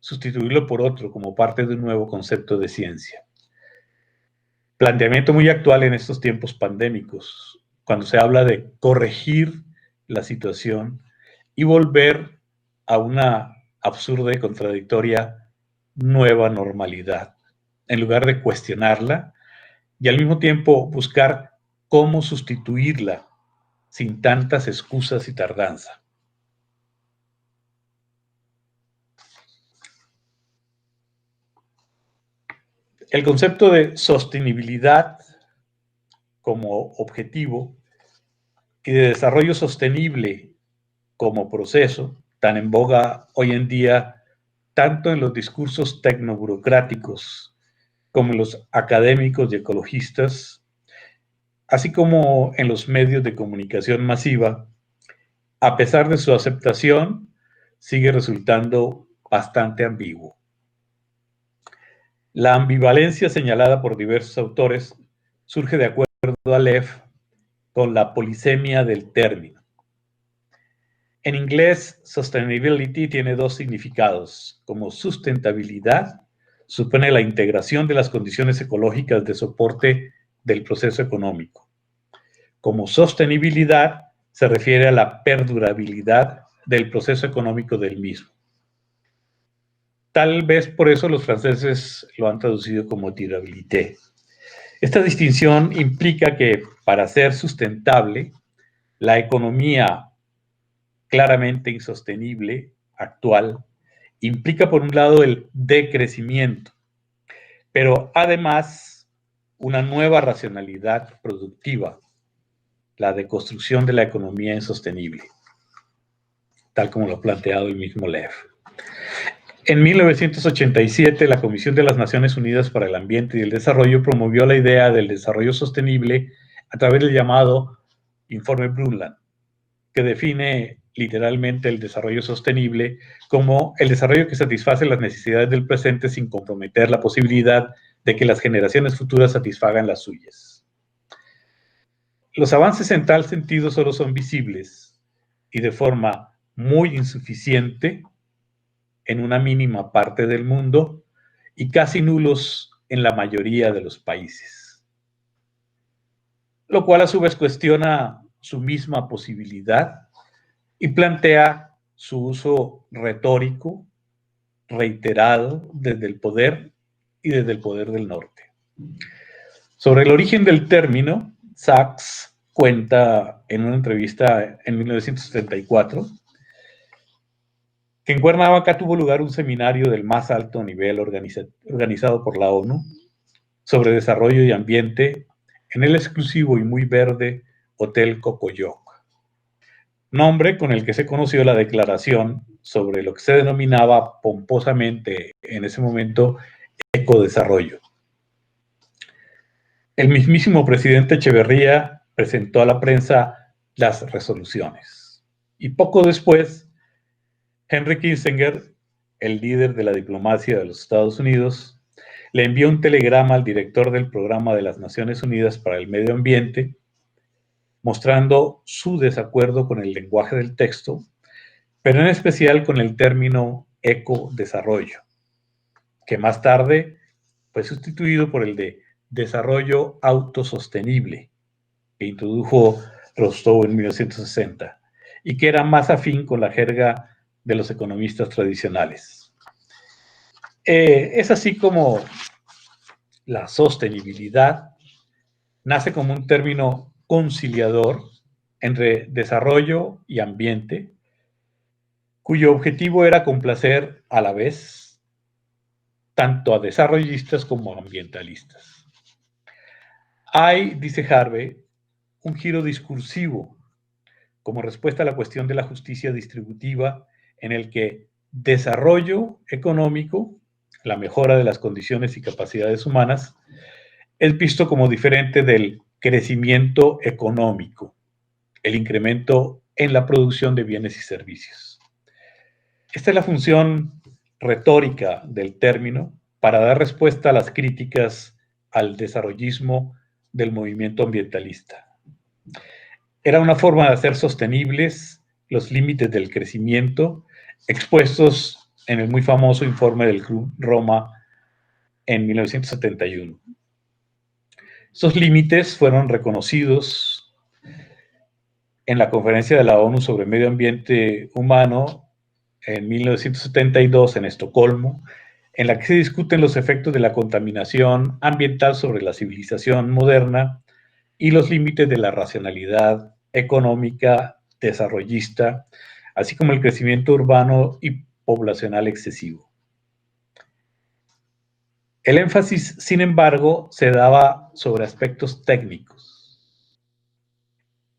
H: sustituirlo por otro como parte de un nuevo concepto de ciencia. Planteamiento muy actual en estos tiempos pandémicos, cuando se habla de corregir la situación y volver a una absurda y contradictoria nueva normalidad, en lugar de cuestionarla y al mismo tiempo buscar cómo sustituirla sin tantas excusas y tardanza. El concepto de sostenibilidad como objetivo y de desarrollo sostenible como proceso, tan en boga hoy en día, tanto en los discursos tecnoburocráticos como en los académicos y ecologistas, así como en los medios de comunicación masiva, a pesar de su aceptación, sigue resultando bastante ambiguo. La ambivalencia señalada por diversos autores surge de acuerdo a Lev con la polisemia del término. En inglés, sustainability tiene dos significados. Como sustentabilidad, supone la integración de las condiciones ecológicas de soporte del proceso económico. Como sostenibilidad, se refiere a la perdurabilidad del proceso económico del mismo. Tal vez por eso los franceses lo han traducido como durabilité. Esta distinción implica que para ser sustentable, la economía claramente insostenible, actual, implica por un lado el decrecimiento, pero además una nueva racionalidad productiva, la deconstrucción de la economía insostenible, tal como lo ha planteado el mismo Lev. En 1987, la Comisión de las Naciones Unidas para el Ambiente y el Desarrollo promovió la idea del desarrollo sostenible a través del llamado Informe Brundtland, que define literalmente el desarrollo sostenible como el desarrollo que satisface las necesidades del presente sin comprometer la posibilidad de que las generaciones futuras satisfagan las suyas. Los avances en tal sentido solo son visibles y de forma muy insuficiente en una mínima parte del mundo y casi nulos en la mayoría de los países. Lo cual a su vez cuestiona su misma posibilidad y plantea su uso retórico, reiterado desde el poder y desde el poder del norte. Sobre el origen del término, Sachs cuenta en una entrevista en 1974 que en Cuernavaca tuvo lugar un seminario del más alto nivel organizado por la ONU sobre desarrollo y ambiente en el exclusivo y muy verde Hotel Cocoyoc, nombre con el que se conoció la declaración sobre lo que se denominaba pomposamente en ese momento ecodesarrollo. El mismísimo presidente Echeverría presentó a la prensa las resoluciones y poco después Henry Kissinger, el líder de la diplomacia de los Estados Unidos, le envió un telegrama al director del Programa de las Naciones Unidas para el Medio Ambiente, mostrando su desacuerdo con el lenguaje del texto, pero en especial con el término ecodesarrollo, que más tarde fue sustituido por el de desarrollo autosostenible, que introdujo Rostow en 1960, y que era más afín con la jerga de los economistas tradicionales. Es así como la sostenibilidad nace como un término conciliador entre desarrollo y ambiente, cuyo objetivo era complacer a la vez tanto a desarrollistas como a ambientalistas. Hay, dice Harvey, un giro discursivo como respuesta a la cuestión de la justicia distributiva en el que desarrollo económico, la mejora de las condiciones y capacidades humanas, es visto como diferente del crecimiento económico, el incremento en la producción de bienes y servicios. Esta es la función retórica del término para dar respuesta a las críticas al desarrollismo del movimiento ambientalista. Era una forma de hacer sostenibles los límites del crecimiento expuestos en el muy famoso informe del Club Roma en 1971. Esos límites fueron reconocidos en la Conferencia de la ONU sobre Medio Ambiente Humano en 1972 en Estocolmo, en la que se discuten los efectos de la contaminación ambiental sobre la civilización moderna y los límites de la racionalidad económica desarrollista, así como el crecimiento urbano y poblacional excesivo. El énfasis, sin embargo, se daba sobre aspectos técnicos.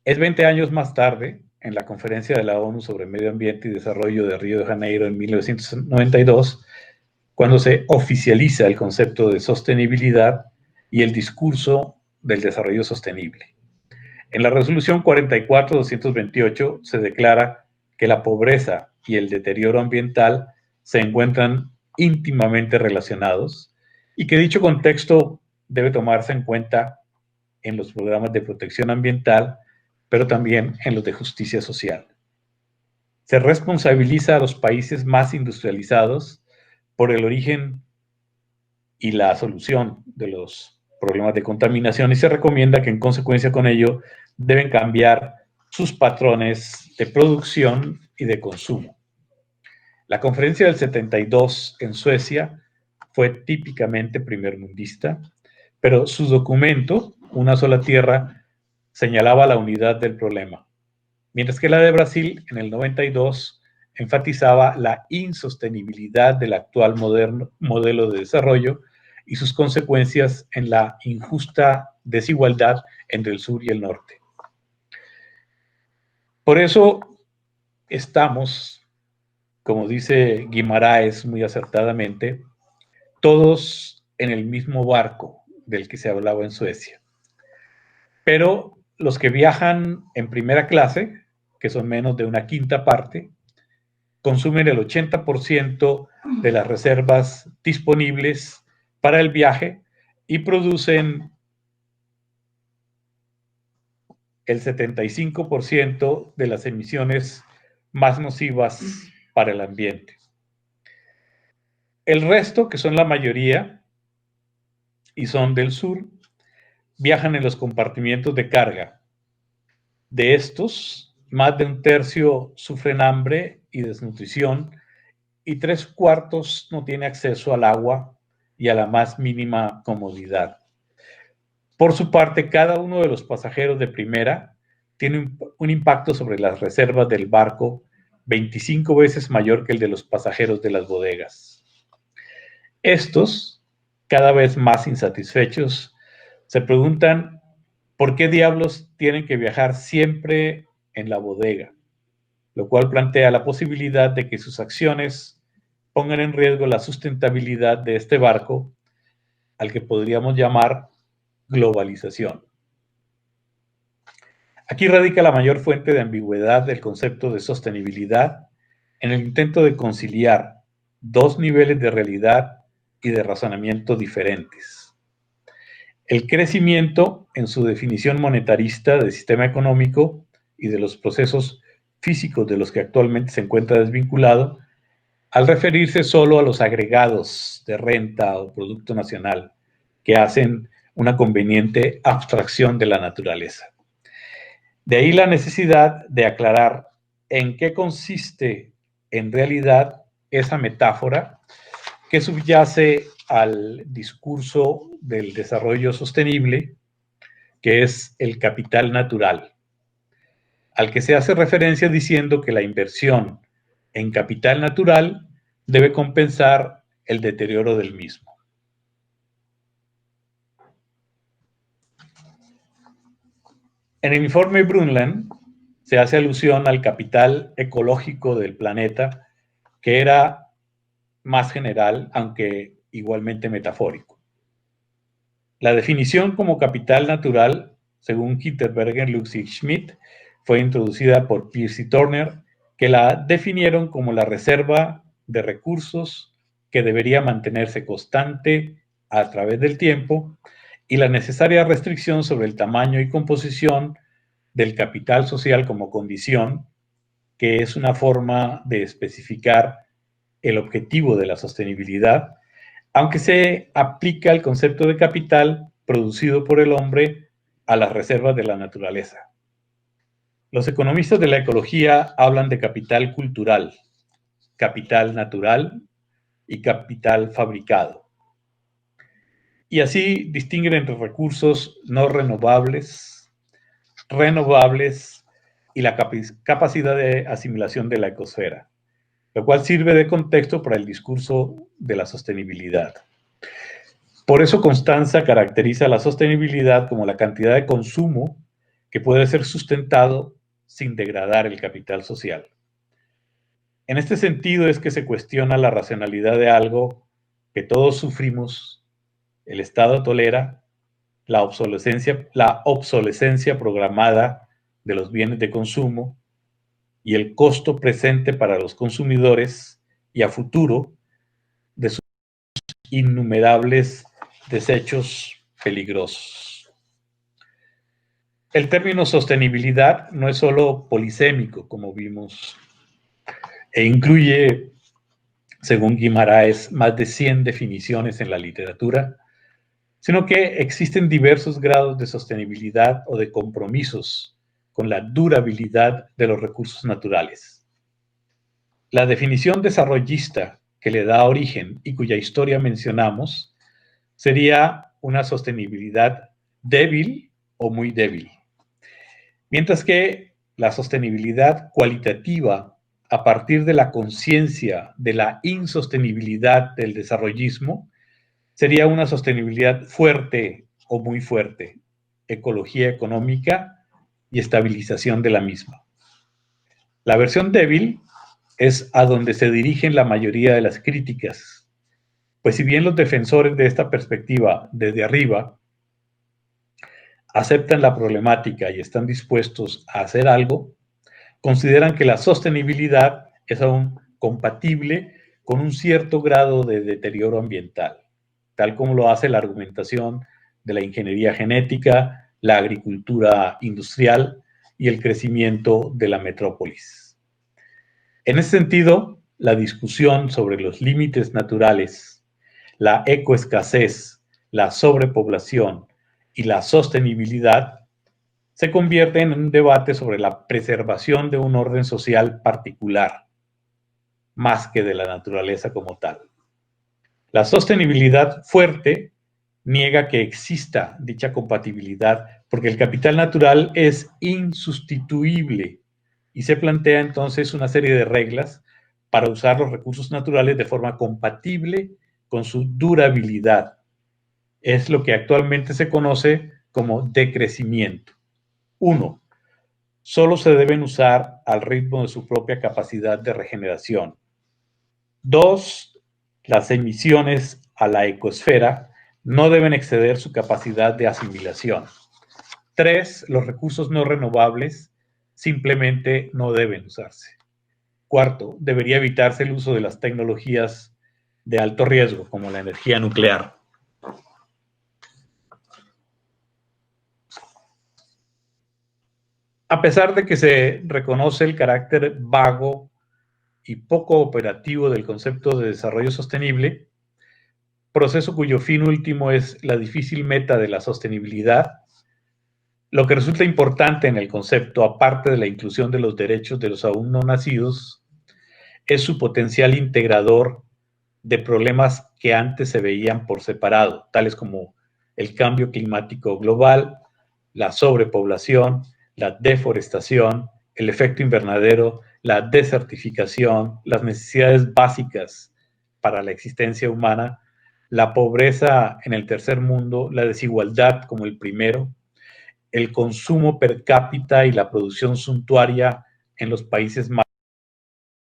H: Es 20 años más tarde, en la Conferencia de la ONU sobre Medio Ambiente y Desarrollo de Río de Janeiro en 1992, cuando se oficializa el concepto de sostenibilidad y el discurso del desarrollo sostenible. En la resolución 44-228 se declara que la pobreza y el deterioro ambiental se encuentran íntimamente relacionados y que dicho contexto debe tomarse en cuenta en los programas de protección ambiental, pero también en los de justicia social. Se responsabiliza a los países más industrializados por el origen y la solución de los problemas de contaminación y se recomienda que en consecuencia con ello deben cambiar sus patrones de producción y de consumo. La conferencia del 72 en Suecia fue típicamente primermundista, pero su documento, Una sola tierra, señalaba la unidad del problema, mientras que la de Brasil, en el 92, enfatizaba la insostenibilidad del actual modelo de desarrollo y sus consecuencias en la injusta desigualdad entre el sur y el norte. Por eso estamos, como dice Guimaraes muy acertadamente, todos en el mismo barco del que se hablaba en Suecia. Pero los que viajan en primera clase, que son menos de una quinta parte, consumen el 80% de las reservas disponibles para el viaje y producen el 75% de las emisiones más nocivas para el ambiente. El resto, que son la mayoría y son del sur, viajan en los compartimientos de carga. De estos, más de un tercio sufren hambre y desnutrición y 3/4 no tienen acceso al agua y a la más mínima comodidad. Por su parte, cada uno de los pasajeros de primera tiene un impacto sobre las reservas del barco 25 veces mayor que el de los pasajeros de las bodegas. Estos, cada vez más insatisfechos, se preguntan por qué diablos tienen que viajar siempre en la bodega, lo cual plantea la posibilidad de que sus acciones pongan en riesgo la sustentabilidad de este barco, al que podríamos llamar globalización. Aquí radica la mayor fuente de ambigüedad del concepto de sostenibilidad en el intento de conciliar dos niveles de realidad y de razonamiento diferentes. El crecimiento, en su definición monetarista del sistema económico y de los procesos físicos de los que actualmente se encuentra desvinculado, al referirse solo a los agregados de renta o producto nacional que hacen una conveniente abstracción de la naturaleza. De ahí la necesidad de aclarar en qué consiste en realidad esa metáfora que subyace al discurso del desarrollo sostenible, que es el capital natural, al que se hace referencia diciendo que la inversión en capital natural debe compensar el deterioro del mismo. En el informe Brundtland se hace alusión al capital ecológico del planeta, que era más general, aunque igualmente metafórico. La definición como capital natural, según Hinterberger, Lux y Schmidt, fue introducida por Pierce y Turner, que la definieron como la reserva de recursos que debería mantenerse constante a través del tiempo y la necesaria restricción sobre el tamaño y composición del capital social como condición, que es una forma de especificar el objetivo de la sostenibilidad, aunque se aplica el concepto de capital producido por el hombre a las reservas de la naturaleza. Los economistas de la ecología hablan de capital cultural, capital natural y capital fabricado. Y así distinguen entre recursos no renovables, renovables y la capacidad de asimilación de la ecosfera, lo cual sirve de contexto para el discurso de la sostenibilidad. Por eso Constanza caracteriza la sostenibilidad como la cantidad de consumo que puede ser sustentado sin degradar el capital social. En este sentido es que se cuestiona la racionalidad de algo que todos sufrimos, el Estado tolera, la obsolescencia programada de los bienes de consumo y el costo presente para los consumidores y a futuro de sus innumerables desechos peligrosos. El término sostenibilidad no es solo polisémico, como vimos, e incluye, según Guimaraes, más de 100 definiciones en la literatura, sino que existen diversos grados de sostenibilidad o de compromisos con la durabilidad de los recursos naturales. La definición desarrollista que le da origen y cuya historia mencionamos sería una sostenibilidad débil o muy débil, mientras que la sostenibilidad cualitativa a partir de la conciencia de la insostenibilidad del desarrollismo sería una sostenibilidad fuerte o muy fuerte, ecología económica y estabilización de la misma. La versión débil es a donde se dirigen la mayoría de las críticas, pues si bien los defensores de esta perspectiva desde arriba aceptan la problemática y están dispuestos a hacer algo, consideran que la sostenibilidad es aún compatible con un cierto grado de deterioro ambiental, tal como lo hace la argumentación de la ingeniería genética, la agricultura industrial y el crecimiento de la metrópolis. En ese sentido, la discusión sobre los límites naturales, la ecoescasez, la sobrepoblación y la sostenibilidad se convierte en un debate sobre la preservación de un orden social particular, más que de la naturaleza como tal. La sostenibilidad fuerte niega que exista dicha compatibilidad porque el capital natural es insustituible y se plantea entonces una serie de reglas para usar los recursos naturales de forma compatible con su durabilidad. Es lo que actualmente se conoce como decrecimiento. 1. Solo se deben usar al ritmo de su propia capacidad de regeneración. 2. Las emisiones a la ecosfera no deben exceder su capacidad de asimilación. 3. Los recursos no renovables simplemente no deben usarse. 4. Debería evitarse el uso de las tecnologías de alto riesgo, como la energía nuclear. A pesar de que se reconoce el carácter vago y poco operativo del concepto de desarrollo sostenible, proceso cuyo fin último es la difícil meta de la sostenibilidad, lo que resulta importante en el concepto, aparte de la inclusión de los derechos de los aún no nacidos, es su potencial integrador de problemas que antes se veían por separado, tales como el cambio climático global, la sobrepoblación, la deforestación, el efecto invernadero, la desertificación, las necesidades básicas para la existencia humana, la pobreza en el tercer mundo, la desigualdad como el primero, el consumo per cápita y la producción suntuaria en los países más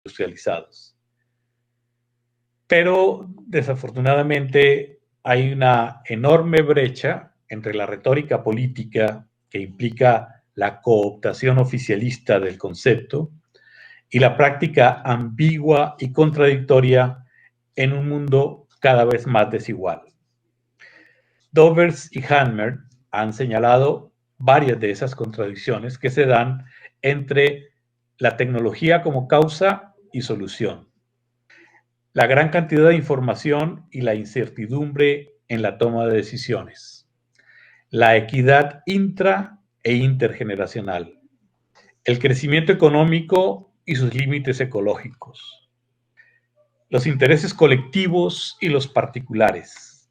H: industrializados. Pero desafortunadamente hay una enorme brecha entre la retórica política que implica la cooptación oficialista del concepto y la práctica ambigua y contradictoria en un mundo cada vez más desigual. Dovers y Hanmer han señalado varias de esas contradicciones que se dan entre la tecnología como causa y solución, la gran cantidad de información y la incertidumbre en la toma de decisiones, la equidad intra e intergeneracional, el crecimiento económico y sus límites ecológicos, los intereses colectivos y los particulares,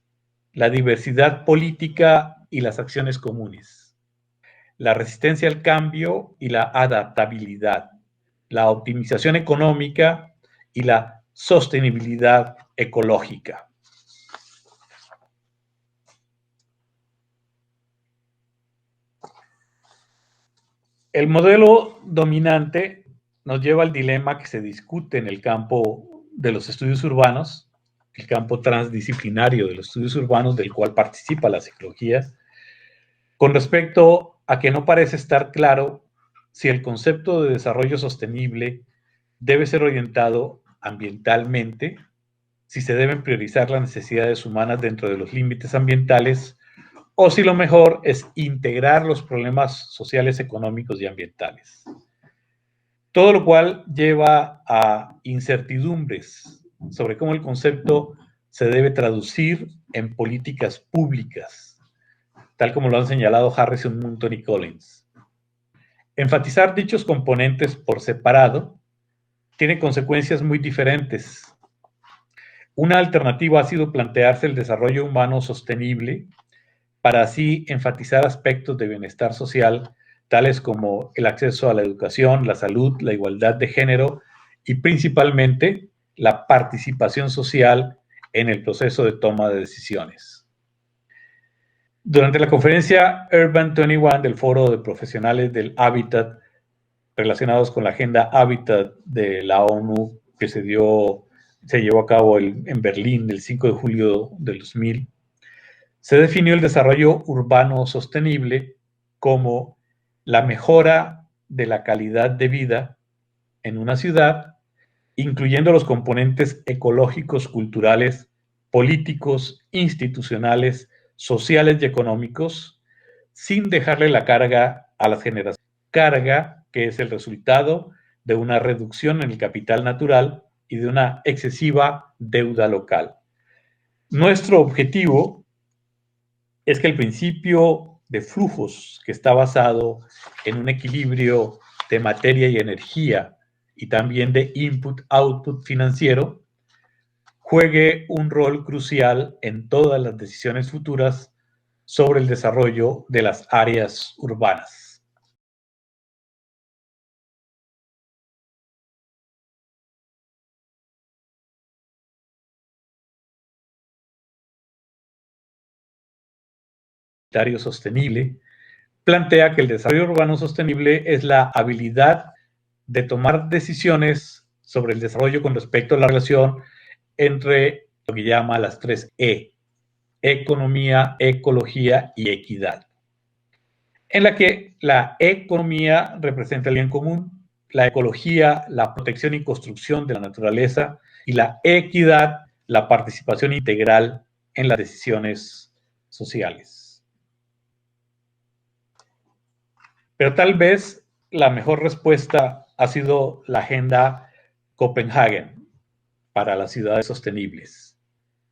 H: la diversidad política y las acciones comunes, la resistencia al cambio y la adaptabilidad, la optimización económica y la sostenibilidad ecológica. El modelo dominante nos lleva al dilema que se discute en el campo de los estudios urbanos, el campo transdisciplinario de los estudios urbanos del cual participa la psicología, con respecto a que no parece estar claro si el concepto de desarrollo sostenible debe ser orientado ambientalmente, si se deben priorizar las necesidades humanas dentro de los límites ambientales, o si lo mejor es integrar los problemas sociales, económicos y ambientales. Todo lo cual lleva a incertidumbres sobre cómo el concepto se debe traducir en políticas públicas, tal como lo han señalado Harrison, Moulton y Collins. Enfatizar dichos componentes por separado tiene consecuencias muy diferentes. Una alternativa ha sido plantearse el desarrollo humano sostenible para así enfatizar aspectos de bienestar social, tales como el acceso a la educación, la salud, la igualdad de género y principalmente la participación social en el proceso de toma de decisiones. Durante la conferencia Urban 21 del Foro de Profesionales del Hábitat relacionados con la Agenda Hábitat de la ONU que se llevó a cabo en Berlín el 5 de julio del 2000, se definió el desarrollo urbano sostenible como la mejora de la calidad de vida en una ciudad, incluyendo los componentes ecológicos, culturales, políticos, institucionales, sociales y económicos, sin dejarle la carga a las generaciones. Carga que es el resultado de una reducción en el capital natural y de una excesiva deuda local. Nuestro objetivo es que el principio de flujos, que está basado en un equilibrio de materia y energía y también de input-output financiero, juegue un rol crucial en todas las decisiones futuras sobre el desarrollo de las áreas urbanas. Sostenible plantea que el desarrollo urbano sostenible es la habilidad de tomar decisiones sobre el desarrollo con respecto a la relación entre lo que llama las 3 E: economía, ecología y equidad, en la que la economía representa el bien común, la ecología, la protección y construcción de la naturaleza, y la equidad, la participación integral en las decisiones sociales. Pero tal vez la mejor respuesta ha sido la Agenda Copenhagen para las ciudades sostenibles.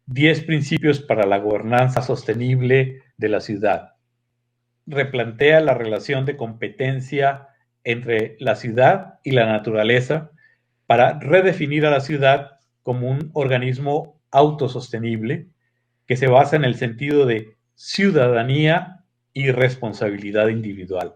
H: 10 principios para la gobernanza sostenible de la ciudad. Replantea la relación de competencia entre la ciudad y la naturaleza para redefinir a la ciudad como un organismo autosostenible que se basa en el sentido de ciudadanía y responsabilidad individual.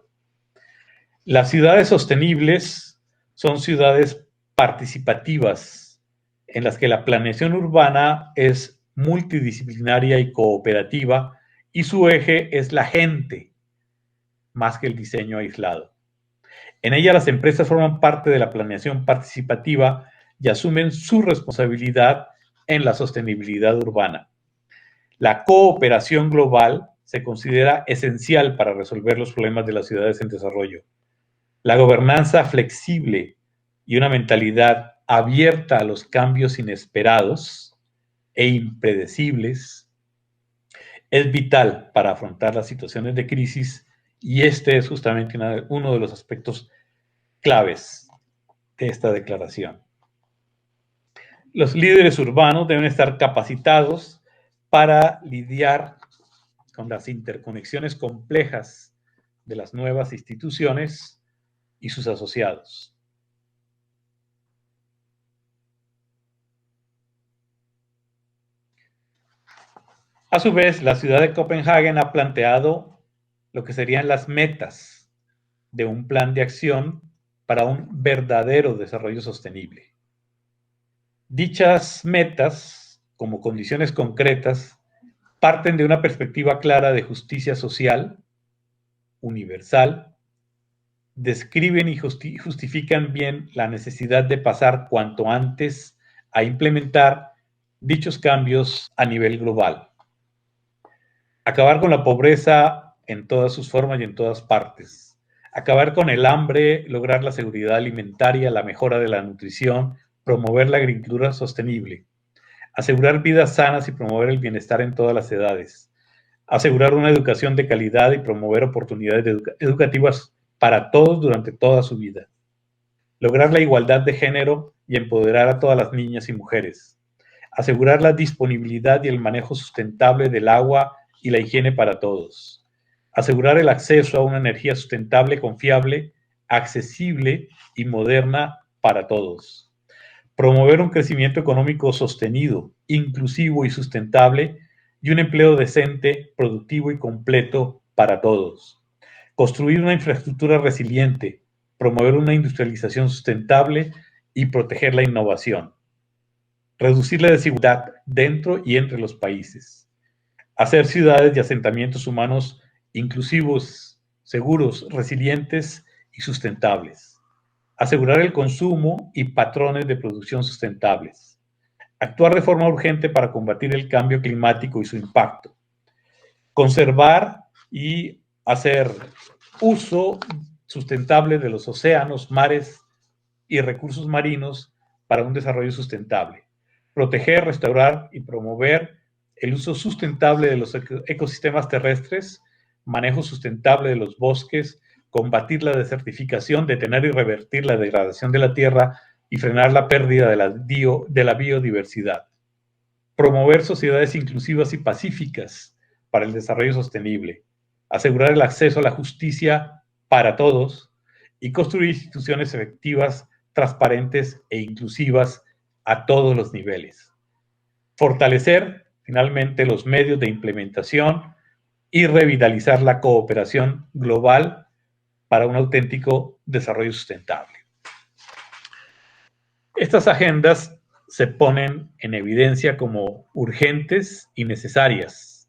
H: Las ciudades sostenibles son ciudades participativas en las que la planeación urbana es multidisciplinaria y cooperativa y su eje es la gente, más que el diseño aislado. En ella las empresas forman parte de la planeación participativa y asumen su responsabilidad en la sostenibilidad urbana. La cooperación global se considera esencial para resolver los problemas de las ciudades en desarrollo. La gobernanza flexible y una mentalidad abierta a los cambios inesperados e impredecibles es vital para afrontar las situaciones de crisis y este es justamente uno de los aspectos claves de esta declaración. Los líderes urbanos deben estar capacitados para lidiar con las interconexiones complejas de las nuevas instituciones y sus asociados. A su vez, la ciudad de Copenhague ha planteado lo que serían las metas de un plan de acción para un verdadero desarrollo sostenible. Dichas metas, como condiciones concretas, parten de una perspectiva clara de justicia social, universal, describen y justifican bien la necesidad de pasar cuanto antes a implementar dichos cambios a nivel global. Acabar con la pobreza en todas sus formas y en todas partes. Acabar con el hambre, lograr la seguridad alimentaria, la mejora de la nutrición, promover la agricultura sostenible. Asegurar vidas sanas y promover el bienestar en todas las edades. Asegurar una educación de calidad y promover oportunidades educativas para todos durante toda su vida. Lograr la igualdad de género y empoderar a todas las niñas y mujeres. Asegurar la disponibilidad y el manejo sustentable del agua y la higiene para todos. Asegurar el acceso a una energía sustentable, confiable, accesible y moderna para todos. Promover un crecimiento económico sostenido, inclusivo y sustentable y un empleo decente, productivo y completo para todos. Construir una infraestructura resiliente, promover una industrialización sustentable y proteger la innovación. Reducir la desigualdad dentro y entre los países. Hacer ciudades y asentamientos humanos inclusivos, seguros, resilientes y sustentables. Asegurar el consumo y patrones de producción sustentables. Actuar de forma urgente para combatir el cambio climático y su impacto. Conservar y hacer uso sustentable de los océanos, mares y recursos marinos para un desarrollo sustentable. Proteger, restaurar y promover el uso sustentable de los ecosistemas terrestres, manejo sustentable de los bosques, combatir la desertificación, detener y revertir la degradación de la tierra y frenar la pérdida de la biodiversidad. Promover sociedades inclusivas y pacíficas para el desarrollo sostenible. Asegurar el acceso a la justicia para todos y construir instituciones efectivas, transparentes e inclusivas a todos los niveles. Fortalecer finalmente los medios de implementación y revitalizar la cooperación global para un auténtico desarrollo sustentable. Estas agendas se ponen en evidencia como urgentes y necesarias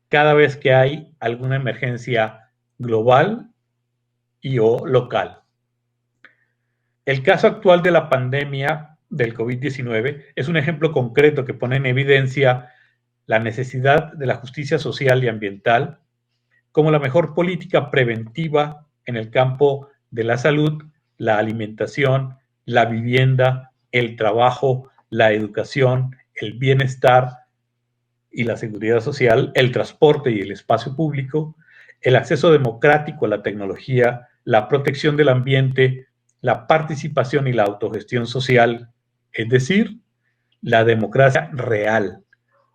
H: cada vez que hay alguna emergencia global y o local. El caso actual de la pandemia del COVID-19 es un ejemplo concreto que pone en evidencia la necesidad de la justicia social y ambiental como la mejor política preventiva en el campo de la salud, la alimentación, la vivienda, el trabajo, la educación, el bienestar y la seguridad social, el transporte y el espacio público, el acceso democrático a la tecnología la protección del ambiente, la participación y la autogestión social, es decir, la democracia real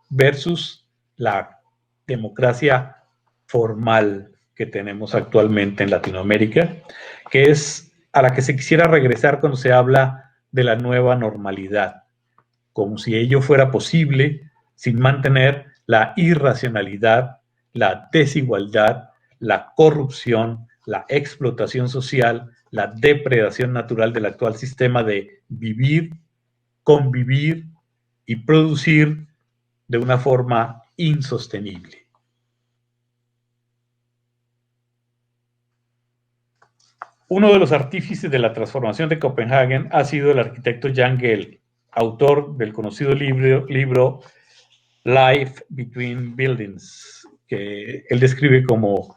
H: versus la democracia formal que tenemos actualmente en Latinoamérica, que es a la que se quisiera regresar cuando se habla de la nueva normalidad, como si ello fuera posible sin mantener la irracionalidad, la desigualdad, la corrupción, la explotación social, la depredación natural del actual sistema de vivir, convivir y producir de una forma insostenible. Uno de los artífices de la transformación de Copenhague ha sido el arquitecto Jan Gehl, autor del conocido libro Life Between Buildings, que él describe como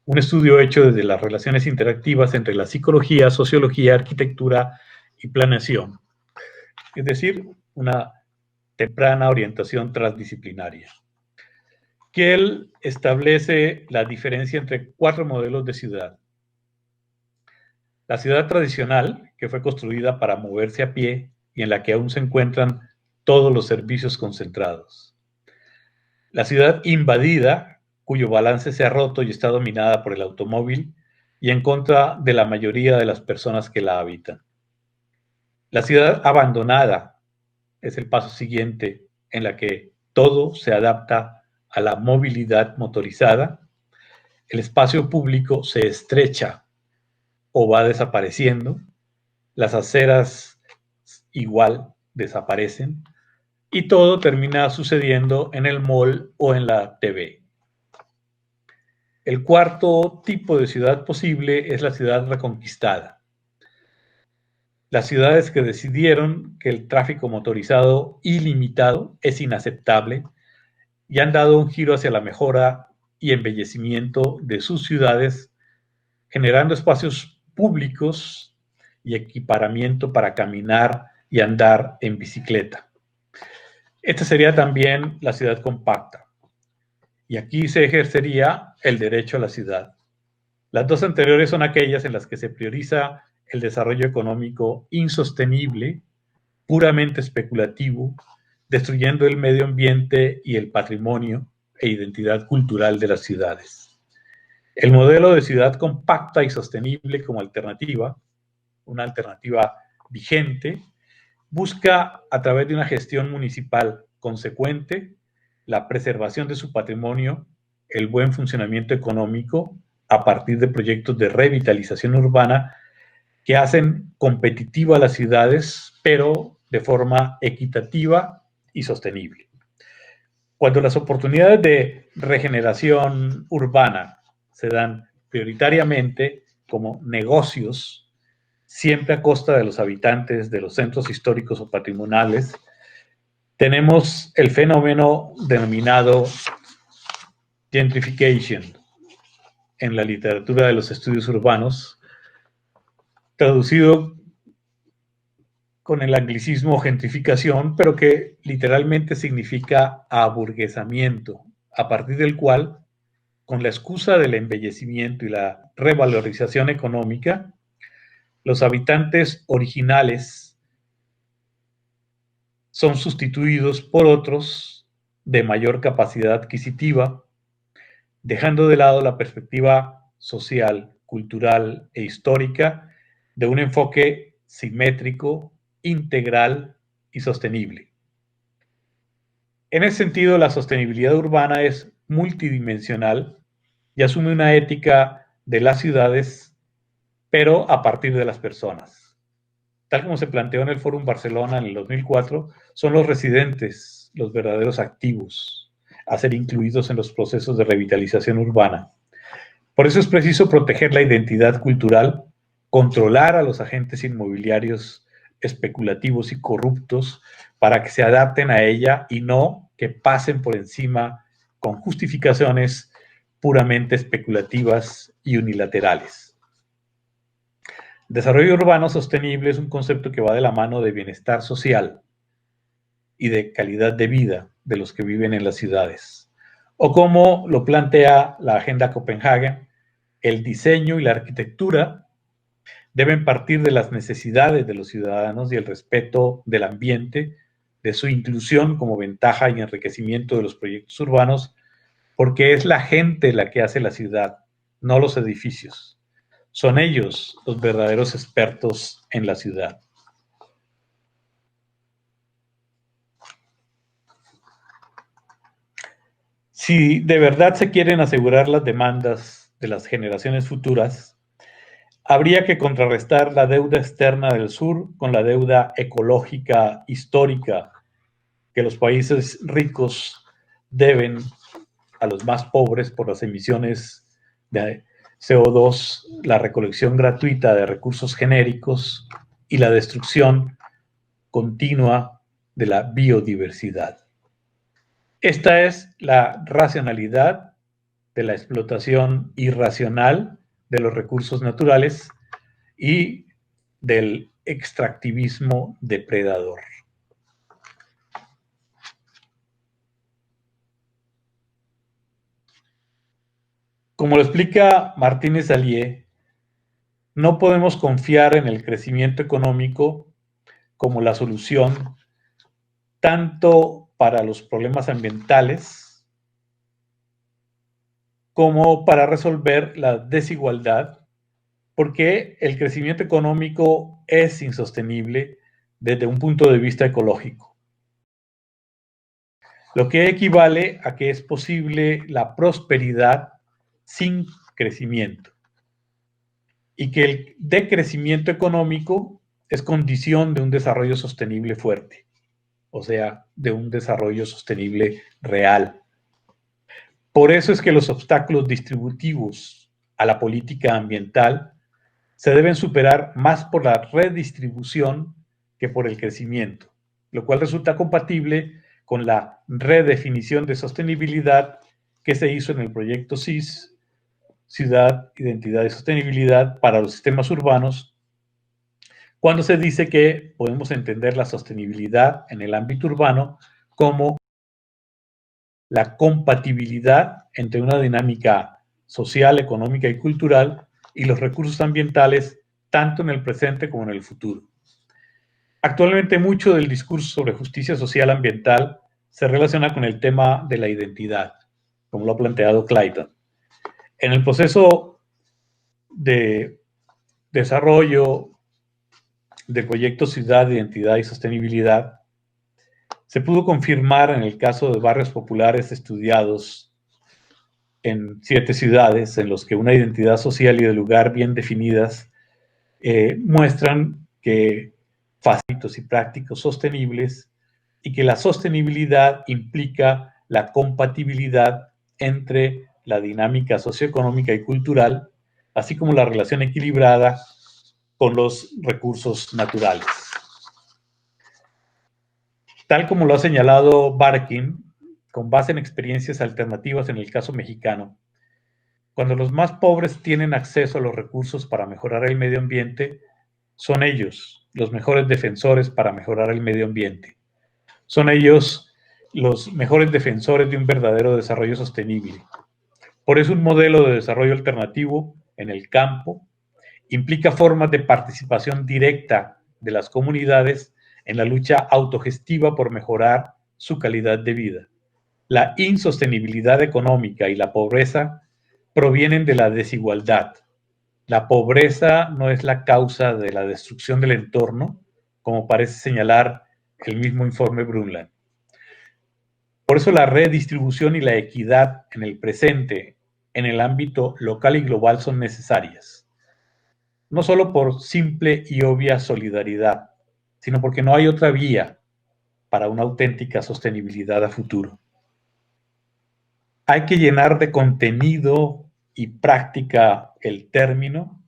H: un estudio hecho desde las relaciones interactivas entre la psicología, sociología, arquitectura y planeación, es decir, una temprana orientación transdisciplinaria. Que él establece la diferencia entre 4 modelos de ciudad. La ciudad tradicional, que fue construida para moverse a pie y en la que aún se encuentran todos los servicios concentrados. La ciudad invadida, cuyo balance se ha roto y está dominada por el automóvil y en contra de la mayoría de las personas que la habitan. La ciudad abandonada es el paso siguiente, en la que todo se adapta a la movilidad motorizada, el espacio público se estrecha o va desapareciendo, las aceras igual desaparecen y todo termina sucediendo en el mall o en la TV. El cuarto tipo de ciudad posible es la ciudad reconquistada. Las ciudades que decidieron que el tráfico motorizado ilimitado es inaceptable y han dado un giro hacia la mejora y embellecimiento de sus ciudades, generando espacios públicos y equiparamiento para caminar y andar en bicicleta. Esta sería también la ciudad compacta. Y aquí se ejercería el derecho a la ciudad. Las dos anteriores son aquellas en las que se prioriza el desarrollo económico insostenible, puramente especulativo, destruyendo el medio ambiente y el patrimonio e identidad cultural de las ciudades. El modelo de ciudad compacta y sostenible como alternativa, una alternativa vigente, busca a través de una gestión municipal consecuente la preservación de su patrimonio, el buen funcionamiento económico a partir de proyectos de revitalización urbana que hacen competitiva a las ciudades, pero de forma equitativa y sostenible. Cuando las oportunidades de regeneración urbana se dan prioritariamente como negocios, siempre a costa de los habitantes de los centros históricos o patrimoniales, tenemos el fenómeno denominado gentrification en la literatura de los estudios urbanos, traducido con el anglicismo gentrificación, pero que literalmente significa aburguesamiento, a partir del cual, con la excusa del embellecimiento y la revalorización económica, los habitantes originales son sustituidos por otros de mayor capacidad adquisitiva, dejando de lado la perspectiva social, cultural e histórica de un enfoque simétrico, integral y sostenible. En ese sentido, la sostenibilidad urbana es multidimensional y asume una ética de las ciudades, pero a partir de las personas. Tal como se planteó en el Fórum Barcelona en el 2004, son los residentes los verdaderos activos a ser incluidos en los procesos de revitalización urbana. Por eso es preciso proteger la identidad cultural, controlar a los agentes inmobiliarios especulativos y corruptos para que se adapten a ella y no que pasen por encima con justificaciones puramente especulativas y unilaterales. Desarrollo urbano sostenible es un concepto que va de la mano de bienestar social y de calidad de vida de los que viven en las ciudades. O como lo plantea la Agenda Copenhague, el diseño y la arquitectura deben partir de las necesidades de los ciudadanos y el respeto del ambiente, de su inclusión como ventaja y enriquecimiento de los proyectos urbanos, porque es la gente la que hace la ciudad, no los edificios. Son ellos los verdaderos expertos en la ciudad. Si de verdad se quieren asegurar las demandas de las generaciones futuras, habría que contrarrestar la deuda externa del sur con la deuda ecológica histórica que los países ricos deben a los más pobres por las emisiones de CO2, la recolección gratuita de recursos genéricos y la destrucción continua de la biodiversidad. Esta es la racionalidad de la explotación irracional de los recursos naturales y del extractivismo depredador. Como lo explica Martínez Alier, no podemos confiar en el crecimiento económico como la solución tanto para los problemas ambientales como para resolver la desigualdad, porque el crecimiento económico es insostenible desde un punto de vista ecológico. Lo que equivale a que es posible la prosperidad sin crecimiento y que el decrecimiento económico es condición de un desarrollo sostenible fuerte, o sea, de un desarrollo sostenible real. Por eso es que los obstáculos distributivos a la política ambiental se deben superar más por la redistribución que por el crecimiento, lo cual resulta compatible con la redefinición de sostenibilidad que se hizo en el proyecto CIS, Ciudad, Identidad y Sostenibilidad para los sistemas urbanos, cuando se dice que podemos entender la sostenibilidad en el ámbito urbano como la compatibilidad entre una dinámica social, económica y cultural y los recursos ambientales tanto en el presente como en el futuro. Actualmente mucho del discurso sobre justicia social ambiental se relaciona con el tema de la identidad, como lo ha planteado Clayton. En el proceso de desarrollo del proyecto Ciudad, Identidad y Sostenibilidad, se pudo confirmar en el caso de barrios populares estudiados en 7 ciudades, en los que una identidad social y de lugar bien definidas muestran que facilitos y prácticos sostenibles y que la sostenibilidad implica la compatibilidad entre la dinámica socioeconómica y cultural, así como la relación equilibrada con los recursos naturales. Tal como lo ha señalado Barkin, con base en experiencias alternativas en el caso mexicano, cuando los más pobres tienen acceso a los recursos para mejorar el medio ambiente, son ellos los mejores defensores para mejorar el medio ambiente. Son ellos los mejores defensores de un verdadero desarrollo sostenible. Por eso un modelo de desarrollo alternativo en el campo implica formas de participación directa de las comunidades en la lucha autogestiva por mejorar su calidad de vida. La insostenibilidad económica y la pobreza provienen de la desigualdad. La pobreza no es la causa de la destrucción del entorno, como parece señalar el mismo informe Brundtland. Por eso la redistribución y la equidad en el presente, en el ámbito local y global son necesarias. No solo por simple y obvia solidaridad, sino porque no hay otra vía para una auténtica sostenibilidad a futuro. Hay que llenar de contenido y práctica el término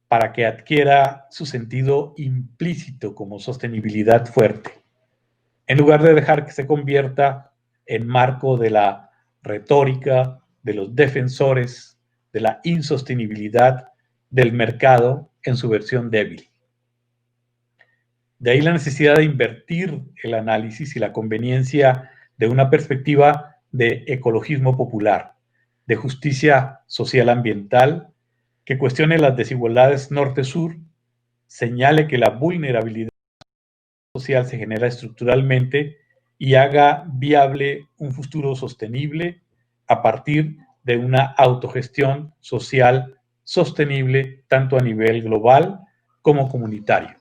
H: para que adquiera su sentido implícito como sostenibilidad fuerte, en lugar de dejar que se convierta en marco de la retórica de los defensores de la insostenibilidad del mercado en su versión débil. De ahí la necesidad de invertir el análisis y la conveniencia de una perspectiva de ecologismo popular, de justicia social ambiental, que cuestione las desigualdades norte-sur, señale que la vulnerabilidad social se genera estructuralmente y haga viable un futuro sostenible a partir de una autogestión social sostenible tanto a nivel global como comunitario.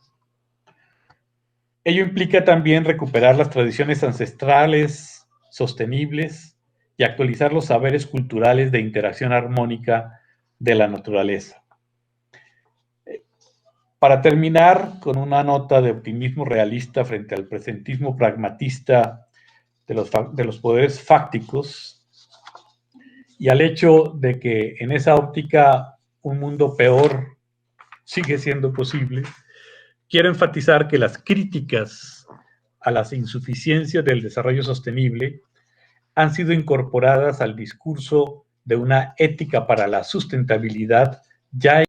H: Ello implica también recuperar las tradiciones ancestrales sostenibles y actualizar los saberes culturales de interacción armónica de la naturaleza. Para terminar con una nota de optimismo realista frente al presentismo pragmatista de los poderes fácticos y al hecho de que en esa óptica un mundo peor sigue siendo posible, quiero enfatizar que las críticas a las insuficiencias del desarrollo sostenible han sido incorporadas al discurso de una ética para la sustentabilidad ya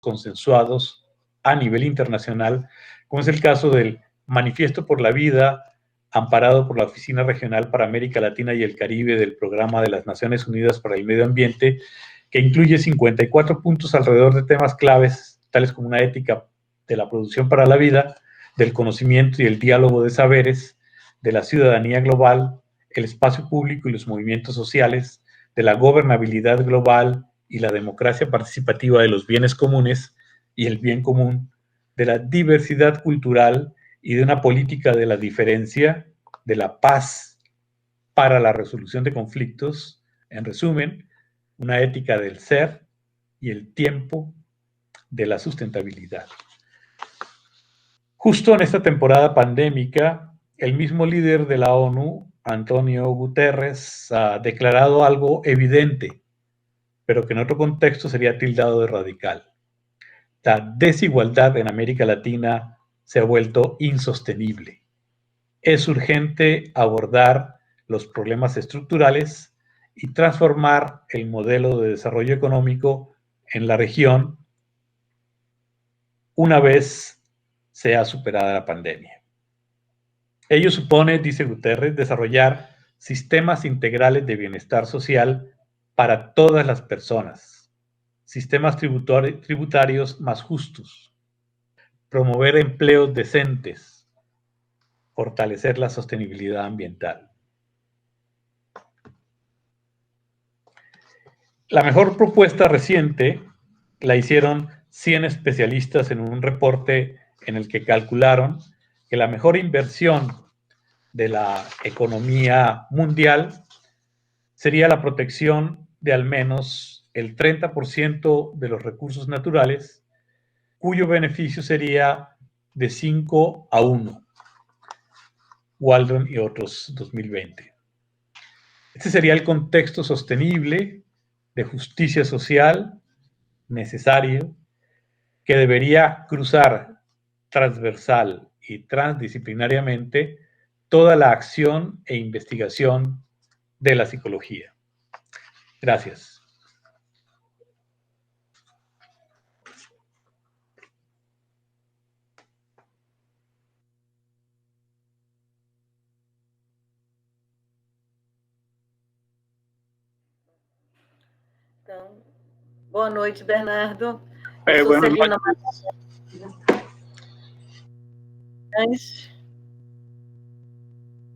H: consensuados a nivel internacional, como es el caso del Manifiesto por la Vida, amparado por la Oficina Regional para América Latina y el Caribe del Programa de las Naciones Unidas para el Medio Ambiente, que incluye 54 puntos alrededor de temas claves, tales como una ética de la producción para la vida, del conocimiento y el diálogo de saberes, de la ciudadanía global, el espacio público y los movimientos sociales, de la gobernabilidad global y la democracia participativa de los bienes comunes y el bien común, de la diversidad cultural y de una política de la diferencia, de la paz para la resolución de conflictos, en resumen, una ética del ser y el tiempo de la sustentabilidad. Justo en esta temporada pandémica, el mismo líder de la ONU, Antonio Guterres, ha declarado algo evidente, pero que en otro contexto sería tildado de radical. La desigualdad en América Latina se ha vuelto insostenible. Es urgente abordar los problemas estructurales y transformar el modelo de desarrollo económico en la región una vez sea superada la pandemia. Ello supone, dice Guterres, desarrollar sistemas integrales de bienestar social para todas las personas, sistemas tributarios más justos, promover empleos decentes, fortalecer la sostenibilidad ambiental. La mejor propuesta reciente la hicieron 100 especialistas en un reporte en el que calcularon que la mejor inversión de la economía mundial sería la protección de al menos el 30% de los recursos naturales, cuyo beneficio sería de 5-1. Waldron y otros, 2020. Este sería el contexto sostenible de justicia social necesario que debería cruzar transversal y transdisciplinariamente toda la acción e investigación de la psicología. Gracias.
A: Então, boa noite, Bernardo.
H: Buenas
A: Celina
H: noches.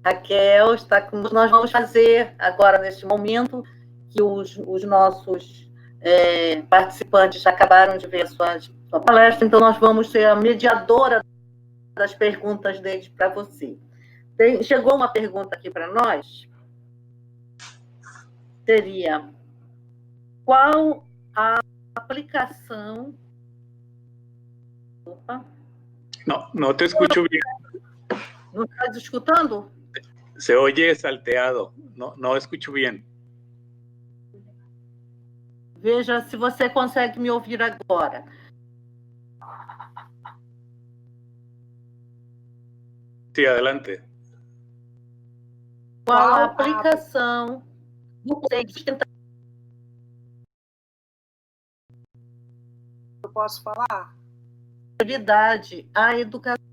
A: Raquel está com... Nós vamos fazer agora, neste momento, que os nossos participantes já acabaram de ver a sua palestra, então nós vamos ser a mediadora das perguntas deles para você. Chegou uma pergunta aqui para nós, seria qual a aplicação... Opa.
H: No te escucho bien.
A: ¿No estás escuchando?
H: Se oye salteado. No escucho bien.
A: Veja se você consegue me ouvir agora.
H: Sí, adelante.
A: Qual a aplicação do conceito de sustentabilidade?
G: Eu posso falar?
A: A educação.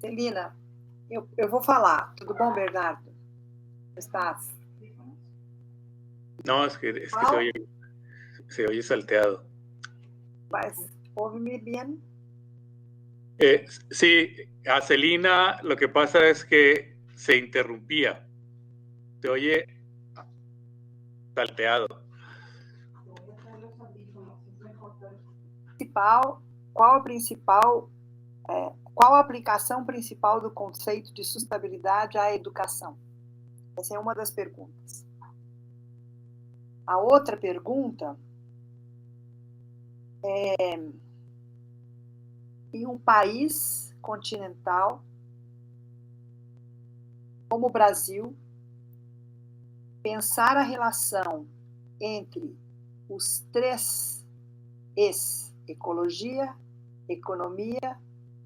G: Celina, eu vou falar. Tudo bom, Bernardo? ¿Estás?
H: No, es que se oye salteado.
G: ¿Vas? ¿Oírme bien?
H: Sí, a Celina lo que pasa es que se interrumpía. Se oye salteado.
G: Qual a aplicação principal do conceito de sustentabilidade à educação? Essa é uma das perguntas. A outra pergunta é: em um país continental como o Brasil, pensar a relação entre os três Es, ecologia, economia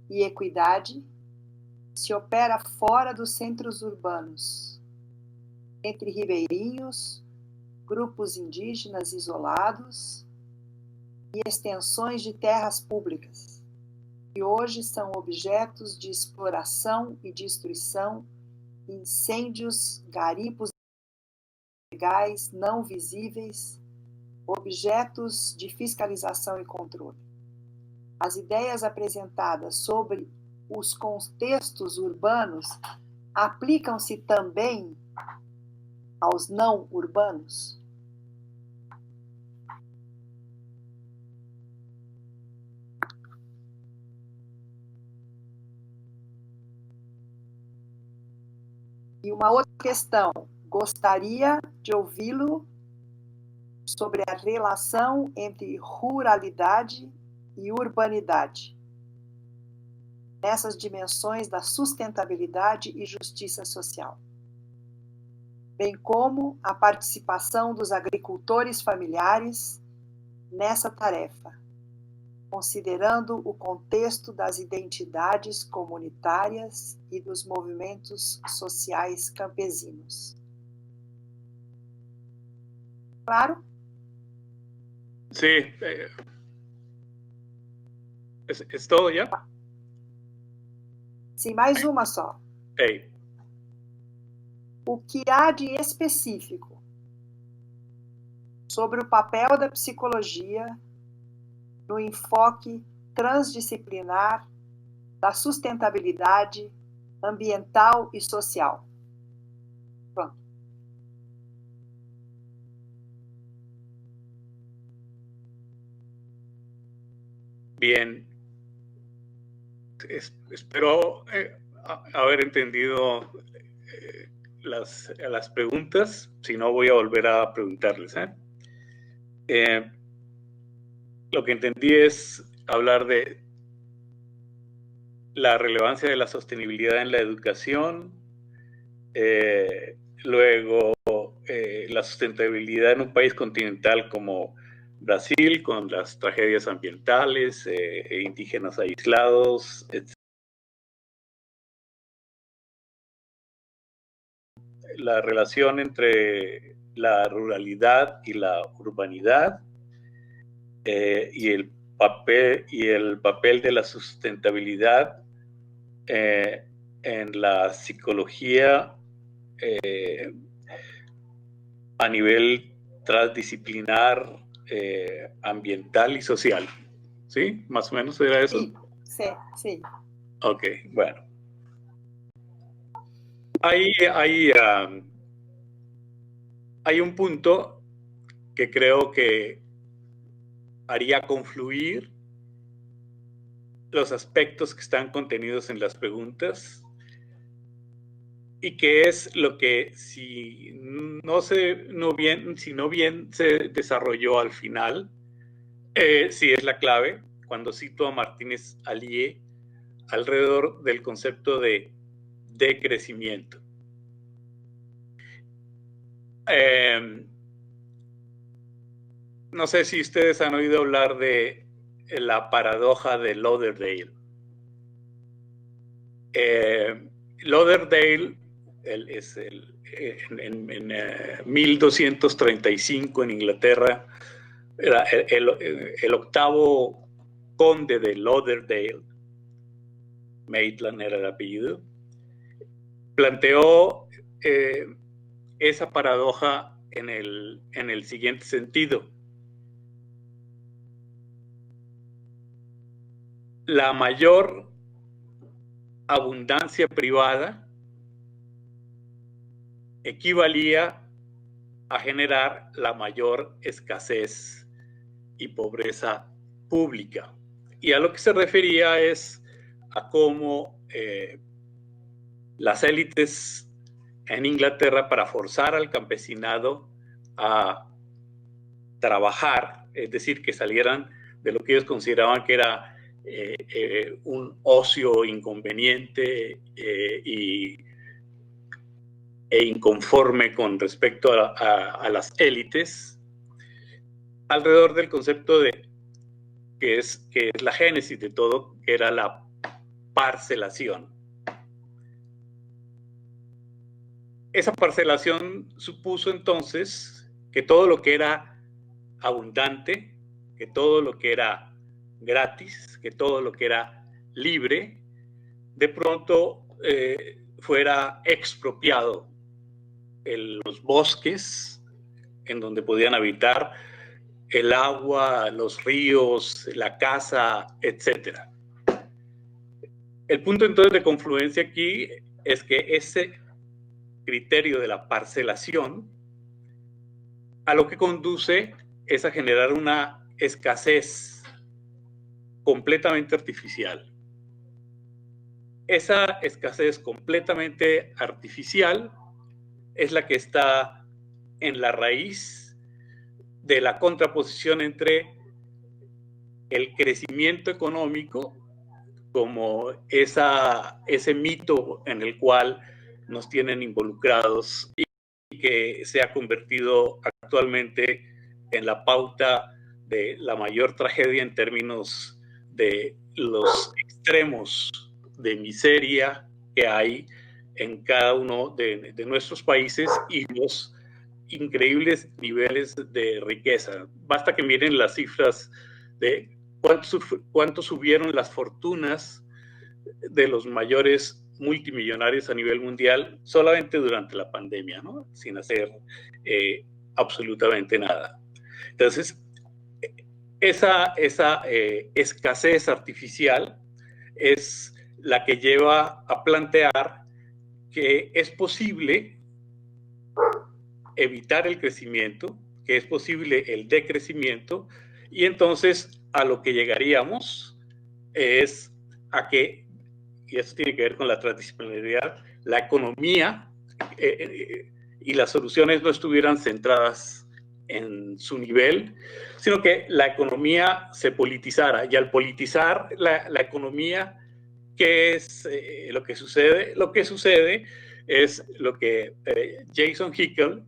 G: e equidade, se opera fora dos centros urbanos, entre ribeirinhos, grupos indígenas isolados e extensões de terras públicas, que hoje são objetos de exploração e destruição, incêndios, garimpos ilegais, não visíveis, objetos de fiscalização e controle. As ideias apresentadas sobre os contextos urbanos aplicam-se também aos não urbanos? E uma outra questão, gostaria de ouvi-lo sobre a relação entre ruralidade e urbanidade, nessas dimensões da sustentabilidade e justiça social, bem como a participação dos agricultores familiares nessa tarefa, considerando o contexto das identidades comunitárias e dos movimentos sociais campesinos. Claro?
H: Sí. ¿Es todo ya?
G: Sim, mais uma só.
H: Hey.
G: O que há de específico sobre o papel da psicologia no enfoque transdisciplinar da sustentabilidade ambiental e social? Pronto.
H: Bien. Espero haber entendido las preguntas. Si no, voy a volver a preguntarles. Lo que entendí es hablar de la relevancia de la sostenibilidad en la educación, luego la sustentabilidad en un país continental como Brasil, con las tragedias ambientales, indígenas aislados, etc. La relación entre la ruralidad y la urbanidad, y el papel de la sustentabilidad en la psicología a nivel transdisciplinar, ambiental y social. ¿Sí? ¿Más o menos era eso?
G: Sí, sí.
H: Ok, bueno. Hay un punto que creo que haría confluir los aspectos que están contenidos en las preguntas y que es lo que si no bien se desarrolló al final, sí es la clave cuando cito a Martínez Alié alrededor del concepto de decrecimiento. No sé si ustedes han oído hablar de la paradoja de Lauderdale. Lauderdale en 1235 en Inglaterra, era el octavo conde de Lauderdale, Maitland era el apellido, planteó esa paradoja en el siguiente sentido. La mayor abundancia privada equivalía a generar la mayor escasez y pobreza pública. Y a lo que se refería es a cómo las élites en Inglaterra, para forzar al campesinado a trabajar, es decir, que salieran de lo que ellos consideraban que era un ocio inconveniente e inconforme con respecto a las élites, alrededor del concepto de que es la génesis de todo, que era la parcelación. Esa parcelación supuso entonces que todo lo que era abundante, que todo lo que era gratis, que todo lo que era libre, de pronto fuera expropiado. Los bosques en donde podían habitar, el agua, los ríos, la casa, etc. El punto entonces de confluencia aquí es que ese criterio de la parcelación a lo que conduce es a generar una escasez completamente artificial. Esa escasez completamente artificial es la que está en la raíz de la contraposición entre el crecimiento económico como ese mito en el cual nos tienen involucrados y que se ha convertido actualmente en la pauta de la mayor tragedia en términos de los extremos de miseria que hay en cada uno de nuestros países y los increíbles niveles de riqueza. Basta que miren las cifras de cuánto subieron las fortunas de los mayores multimillonarios a nivel mundial solamente durante la pandemia, ¿no? Sin hacer absolutamente nada. Entonces, esa escasez artificial es la que lleva a plantear que es posible evitar el crecimiento, que es posible el decrecimiento, y entonces a lo que llegaríamos es a que, y eso tiene que ver con la transdisciplinaridad, la economía y las soluciones no estuvieran centradas en su nivel, sino que la economía se politizara, y al politizar la economía, ¿qué es lo que sucede? Lo que sucede es lo que Jason Hickel,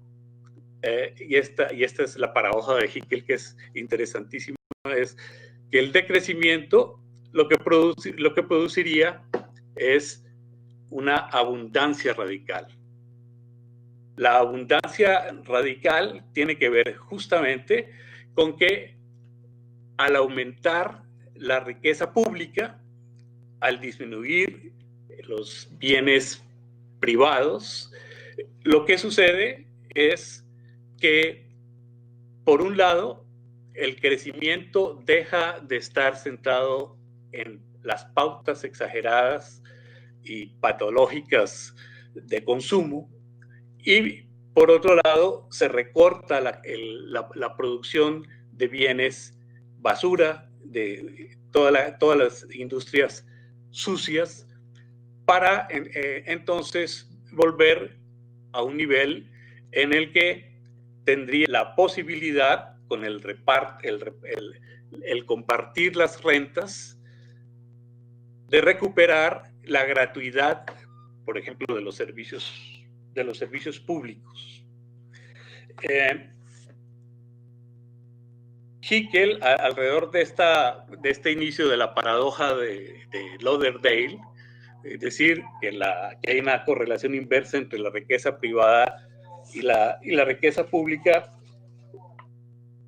H: y esta es la paradoja de Hickel, que es interesantísima, es que el decrecimiento lo que produciría es una abundancia radical. La abundancia radical tiene que ver justamente con que al aumentar la riqueza pública, al disminuir los bienes privados, lo que sucede es que, por un lado, el crecimiento deja de estar centrado en las pautas exageradas y patológicas de consumo, y por otro lado se recorta la producción de bienes basura, de todas las industrias sucias, para entonces volver a un nivel en el que tendría la posibilidad, con el compartir las rentas, de recuperar la gratuidad, por ejemplo, de los servicios públicos. Hickel, alrededor de este inicio de la paradoja de Lauderdale, es decir, que hay una correlación inversa entre la riqueza privada y la riqueza pública,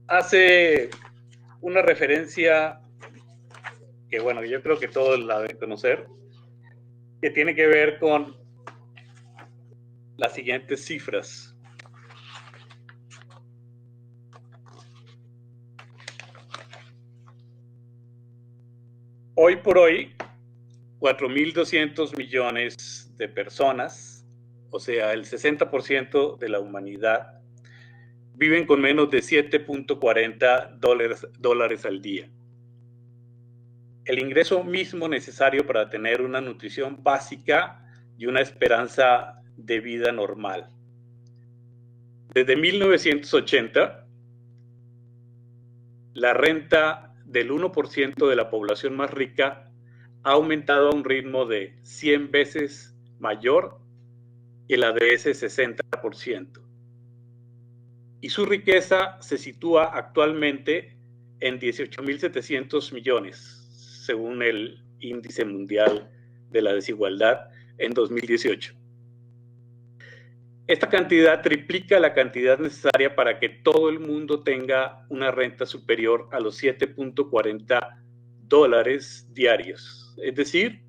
H: hace una referencia que, bueno, yo creo que todos la deben conocer, que tiene que ver con las siguientes cifras. Hoy por hoy, 4.200 millones de personas, o sea, el 60% de la humanidad, viven con menos de 7.40 dólares al día. El ingreso mismo necesario para tener una nutrición básica y una esperanza de vida normal. Desde 1980, la renta del 1% de la población más rica ha aumentado a un ritmo de 100 veces mayor que la de ese 60%. Y su riqueza se sitúa actualmente en 18.700 millones, según el Índice Mundial de la Desigualdad en 2018. Esta cantidad triplica la cantidad necesaria para que todo el mundo tenga una renta superior a los 7.40 dólares diarios. Es decir,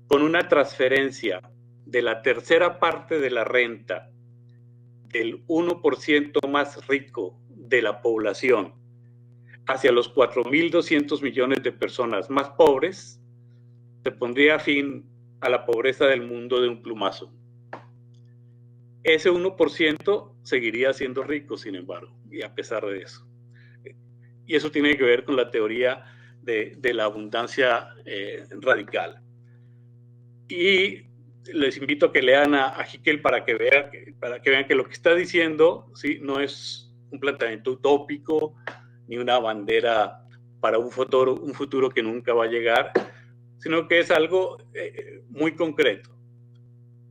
H: con una transferencia de la tercera parte de la renta del 1% más rico de la población hacia los 4.200 millones de personas más pobres, se pondría fin a la pobreza del mundo de un plumazo. Ese 1% seguiría siendo rico, sin embargo, y a pesar de eso. Y eso tiene que ver con la teoría de la abundancia radical. Y les invito a que lean a Haeckel para que vean que lo que está diciendo, ¿sí?, no es un planteamiento utópico ni una bandera para un futuro que nunca va a llegar, sino que es algo muy concreto.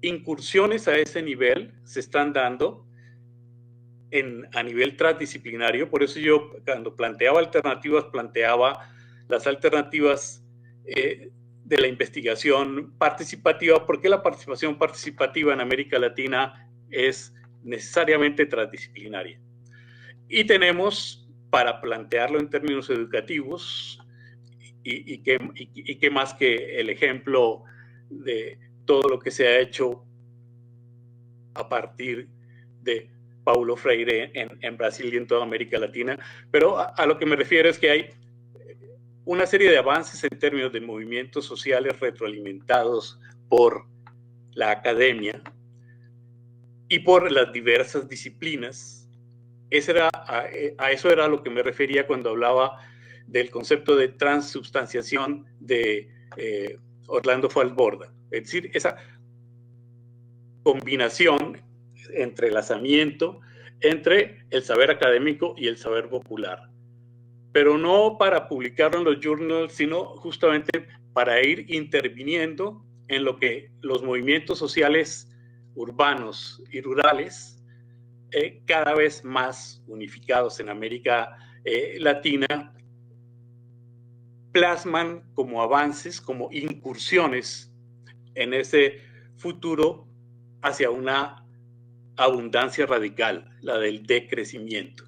H: Incursiones a ese nivel se están dando a nivel transdisciplinario. Por eso yo, cuando planteaba alternativas, planteaba las alternativas de la investigación participativa, porque la participación participativa en América Latina es necesariamente transdisciplinaria. Y tenemos, para plantearlo en términos educativos, y qué más que el ejemplo de todo lo que se ha hecho a partir de Paulo Freire en Brasil y en toda América Latina. Pero a lo que me refiero es que hay una serie de avances en términos de movimientos sociales retroalimentados por la academia y por las diversas disciplinas. A eso era a lo que me refería cuando hablaba del concepto de transubstanciación de Orlando Falsborda. Es decir, esa combinación, entrelazamiento entre el saber académico y el saber popular. Pero no para publicarlo en los journals, sino justamente para ir interviniendo en lo que los movimientos sociales urbanos y rurales, cada vez más unificados en América Latina, plasman como avances, como incursiones en ese futuro hacia una abundancia radical, la del decrecimiento.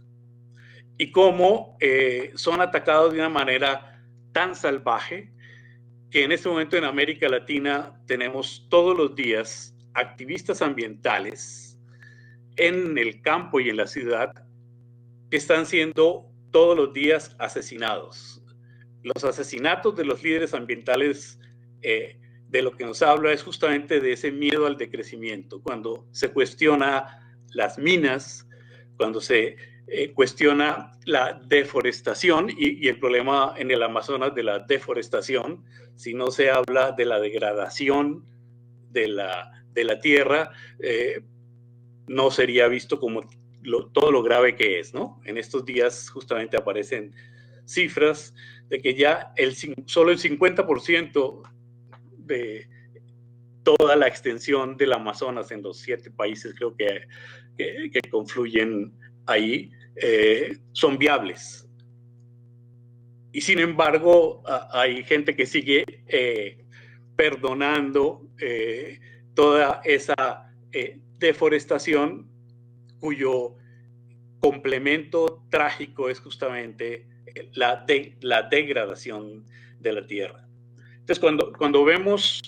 H: Y cómo son atacados de una manera tan salvaje que en este momento en América Latina tenemos todos los días activistas ambientales en el campo y en la ciudad que están siendo todos los días asesinados. Los asesinatos de los líderes ambientales, de lo que nos habla es justamente de ese miedo al decrecimiento, cuando se cuestiona las minas, cuando se cuestiona la deforestación y el problema en el Amazonas de la deforestación, si no se habla de la degradación de la tierra, no sería visto como todo lo grave que es, ¿no? En estos días justamente aparecen cifras de que ya solo el 50% de toda la extensión del Amazonas en los 7 países, creo que confluyen ahí, son viables. Y sin embargo, hay gente que sigue perdonando toda esa deforestación, cuyo complemento trágico es justamente la degradación de la tierra. Entonces, cuando vemos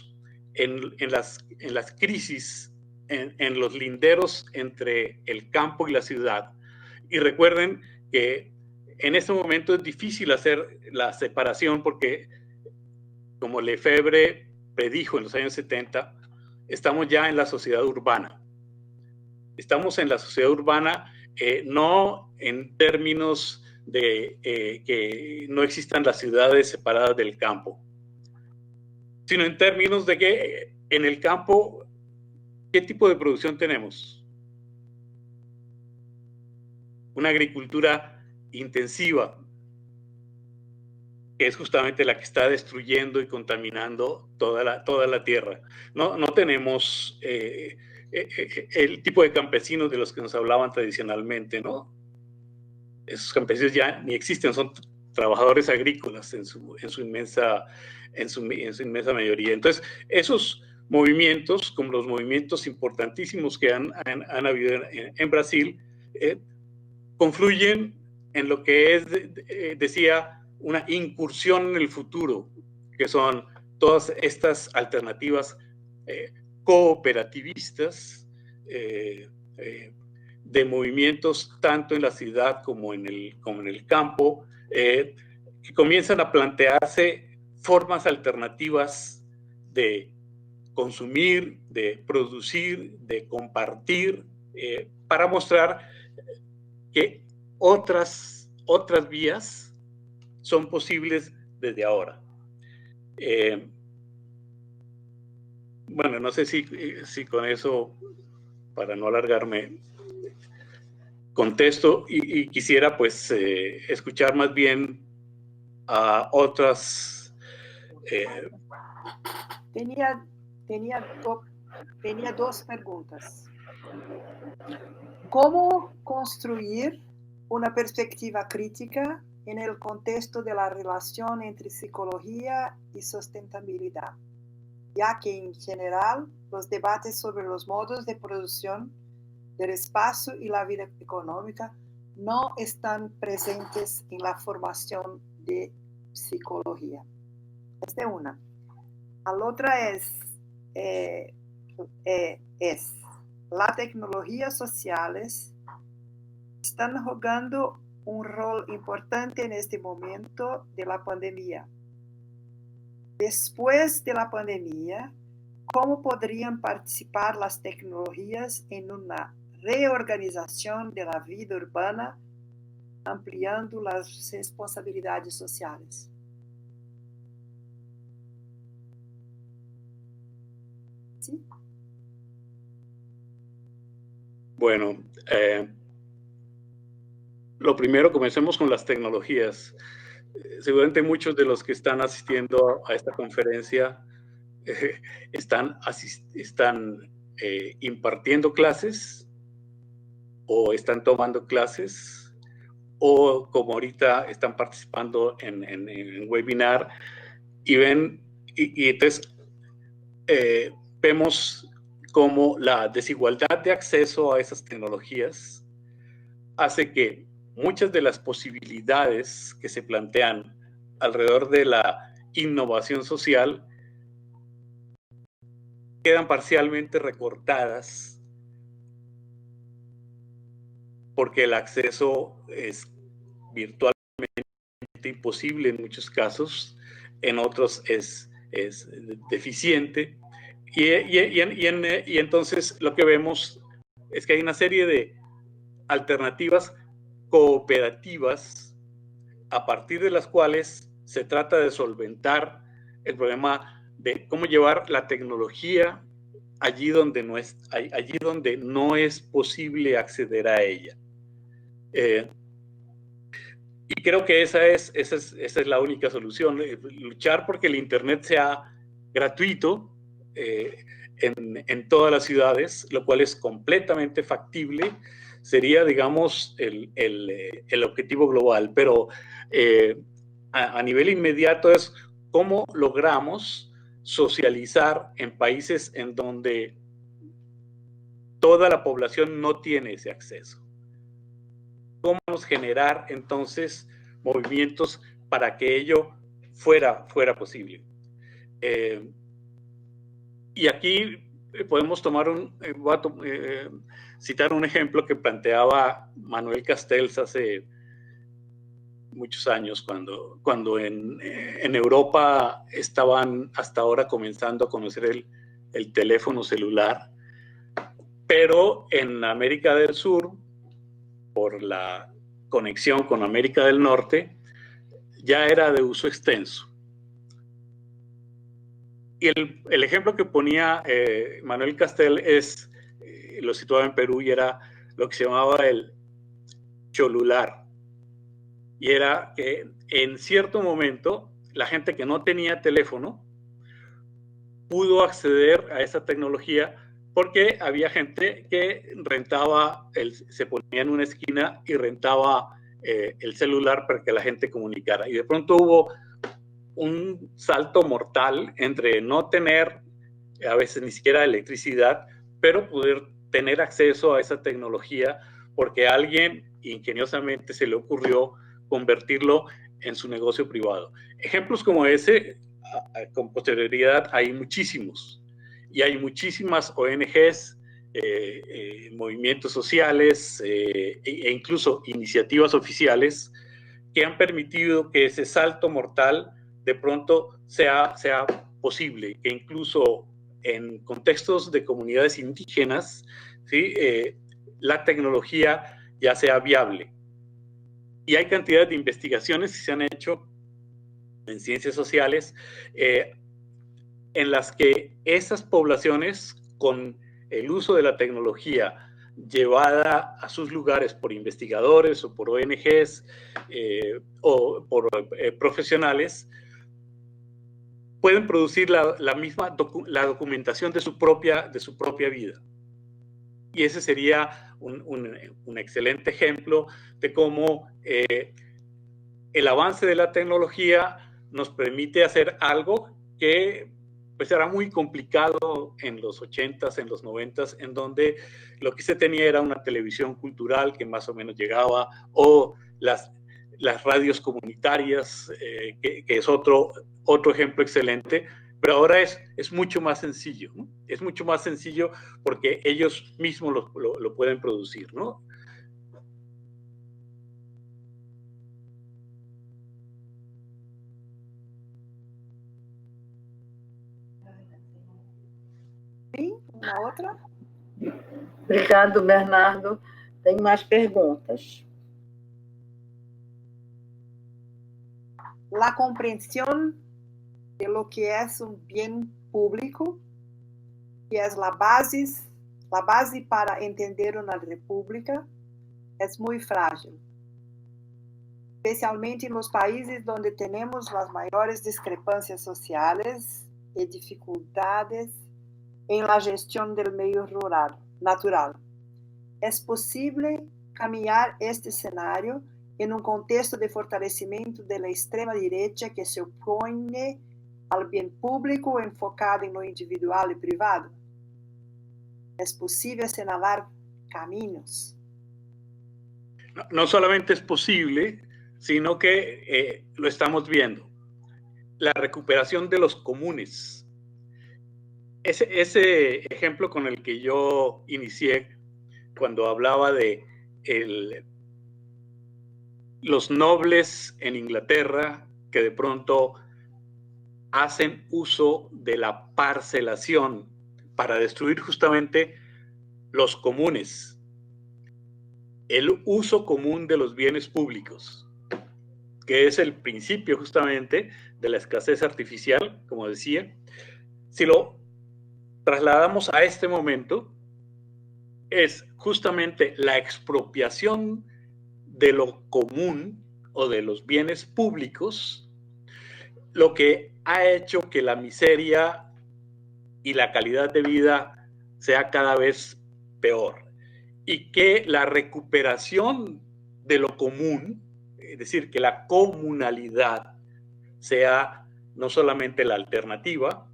H: en las crisis, en los linderos entre el campo y la ciudad, y recuerden que en este momento es difícil hacer la separación porque como Lefebvre predijo en los años 70, estamos ya en la sociedad urbana. Estamos en la sociedad urbana no en términos de que no existan las ciudades separadas del campo, sino en términos de que en el campo, ¿qué tipo de producción tenemos? Una agricultura intensiva, que es justamente la que está destruyendo y contaminando toda la tierra. No tenemos el tipo de campesinos de los que nos hablaban tradicionalmente, ¿no? Esos campesinos ya ni existen, son trabajadores agrícolas en su inmensa mayoría. Entonces, esos movimientos, como los movimientos importantísimos que han habido en Brasil, confluyen en lo que es, decía, una incursión en el futuro, que son todas estas alternativas cooperativistas de movimientos tanto en la ciudad como en el campo, que comienzan a plantearse formas alternativas de consumir, de producir, de compartir, para mostrar que otras vías son posibles desde ahora. Bueno, no sé si con eso, para no alargarme, contesto y quisiera pues escuchar más bien a otras.
G: Tenía dos preguntas. ¿Cómo construir una perspectiva crítica en el contexto de la relación entre psicología y sustentabilidad, ya que en general los debates sobre los modos de producción del espacio y la vida económica no están presentes en la formación de psicología? Esta es una. La otra es las tecnologías sociales están jugando un rol importante en este momento de la pandemia. Después de la pandemia, ¿cómo podrían participar las tecnologías en una reorganización de la vida urbana, ampliando las responsabilidades sociales? ¿Sí?
H: Bueno, lo primero, comencemos con las tecnologías. Seguramente muchos de los que están asistiendo a esta conferencia están impartiendo clases o están tomando clases o como ahorita están participando en webinar y ven y entonces vemos cómo la desigualdad de acceso a esas tecnologías hace que muchas de las posibilidades que se plantean alrededor de la innovación social quedan parcialmente recortadas porque el acceso es virtualmente imposible en muchos casos, en otros es deficiente y entonces lo que vemos es que hay una serie de alternativas cooperativas a partir de las cuales se trata de solventar el problema de cómo llevar la tecnología allí donde no es posible acceder a ella. Y creo que esa es la única solución, luchar porque el Internet sea gratuito en todas las ciudades, lo cual es completamente factible. Sería, digamos, el objetivo global, pero a nivel inmediato es cómo logramos socializar en países en donde toda la población no tiene ese acceso. ¿Cómo vamos a generar entonces movimientos para que ello fuera posible? Y aquí podemos tomar citar un ejemplo que planteaba Manuel Castells hace muchos años, cuando en Europa estaban hasta ahora comenzando a conocer el teléfono celular, pero en América del Sur, por la conexión con América del Norte, ya era de uso extenso. Y el ejemplo que ponía Manuel Castel lo situaba en Perú, y era lo que se llamaba el cholular. Y era que en cierto momento la gente que no tenía teléfono pudo acceder a esa tecnología porque había gente que rentaba, se ponía en una esquina y rentaba el celular para que la gente comunicara. Y de pronto hubo un salto mortal entre no tener a veces ni siquiera electricidad, pero poder tener acceso a esa tecnología porque a alguien ingeniosamente se le ocurrió convertirlo en su negocio privado. Ejemplos como ese, con posterioridad, hay muchísimos. Y hay muchísimas ONGs, movimientos sociales e incluso iniciativas oficiales que han permitido que ese salto mortal de pronto sea posible, que incluso en contextos de comunidades indígenas, ¿sí? La tecnología ya sea viable. Y hay cantidad de investigaciones que se han hecho en ciencias sociales en las que esas poblaciones, con el uso de la tecnología llevada a sus lugares por investigadores o por ONGs o por profesionales, pueden producir la documentación de su propia vida. Y ese sería un excelente ejemplo de cómo el avance de la tecnología nos permite hacer algo que pues era muy complicado en los 80s, en los 90s, en donde lo que se tenía era una televisión cultural que más o menos llegaba, o las radios comunitarias, que es otro ejemplo excelente, pero ahora es mucho más sencillo, ¿no? Es mucho más sencillo porque ellos mismos lo pueden producir, ¿no?
G: Uma outra?
A: Obrigado, Bernardo. Tem mais perguntas.
G: La comprensión de lo que es un bien público, que es la base para entender una república, es muy frágil, especialmente en los países donde tenemos las mayores discrepancias sociales y dificultades en la gestión del medio natural. ¿Es posible caminhar este escenario en un contexto de fortalecimiento de la extrema derecha que se opone al bien público enfocado en lo individual y privado? ¿Es posible señalar caminos?
H: No solamente es posible, sino que lo estamos viendo. La recuperación de los comunes. Ese ejemplo con el que yo inicié cuando hablaba de los nobles en Inglaterra que de pronto hacen uso de la parcelación para destruir justamente los comunes, el uso común de los bienes públicos, que es el principio justamente de la escasez artificial, como decía. Si lo trasladamos a este momento, es justamente la expropiación de lo común o de los bienes públicos lo que ha hecho que la miseria y la calidad de vida sea cada vez peor, y que la recuperación de lo común, es decir, que la comunalidad sea no solamente la alternativa,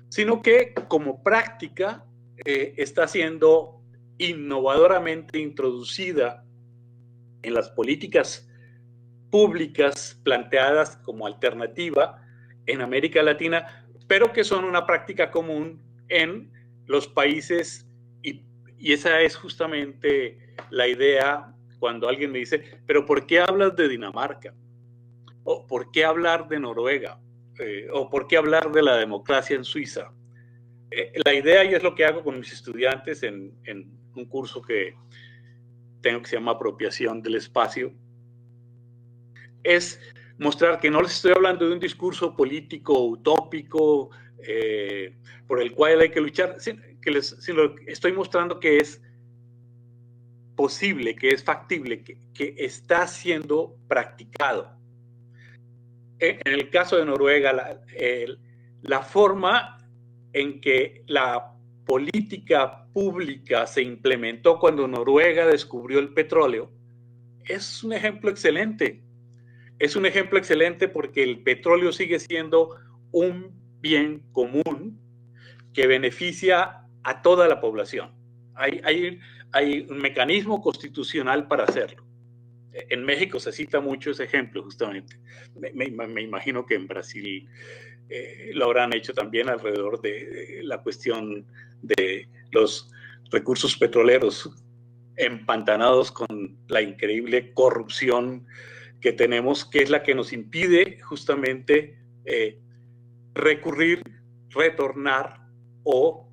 H: sino que como práctica está siendo innovadoramente introducida en las políticas públicas planteadas como alternativa en América Latina, pero que son una práctica común en los países, y esa es justamente la idea cuando alguien me dice, pero ¿por qué hablas de Dinamarca? ¿O por qué hablar de Noruega? ¿O por qué hablar de la democracia en Suiza? La idea, y es lo que hago con mis estudiantes en un curso que tengo que se llama Apropiación del Espacio, es mostrar que no les estoy hablando de un discurso político utópico por el cual hay que luchar, sino estoy mostrando que es posible, que es factible, que está siendo practicado. En el caso de Noruega, la forma en que la política pública se implementó cuando Noruega descubrió el petróleo es un ejemplo excelente. Es un ejemplo excelente porque el petróleo sigue siendo un bien común que beneficia a toda la población. Hay un mecanismo constitucional para hacerlo. En México se cita mucho ese ejemplo, justamente. Me imagino que en Brasil lo habrán hecho también alrededor de la cuestión de los recursos petroleros empantanados con la increíble corrupción que tenemos, que es la que nos impide justamente recurrir, retornar o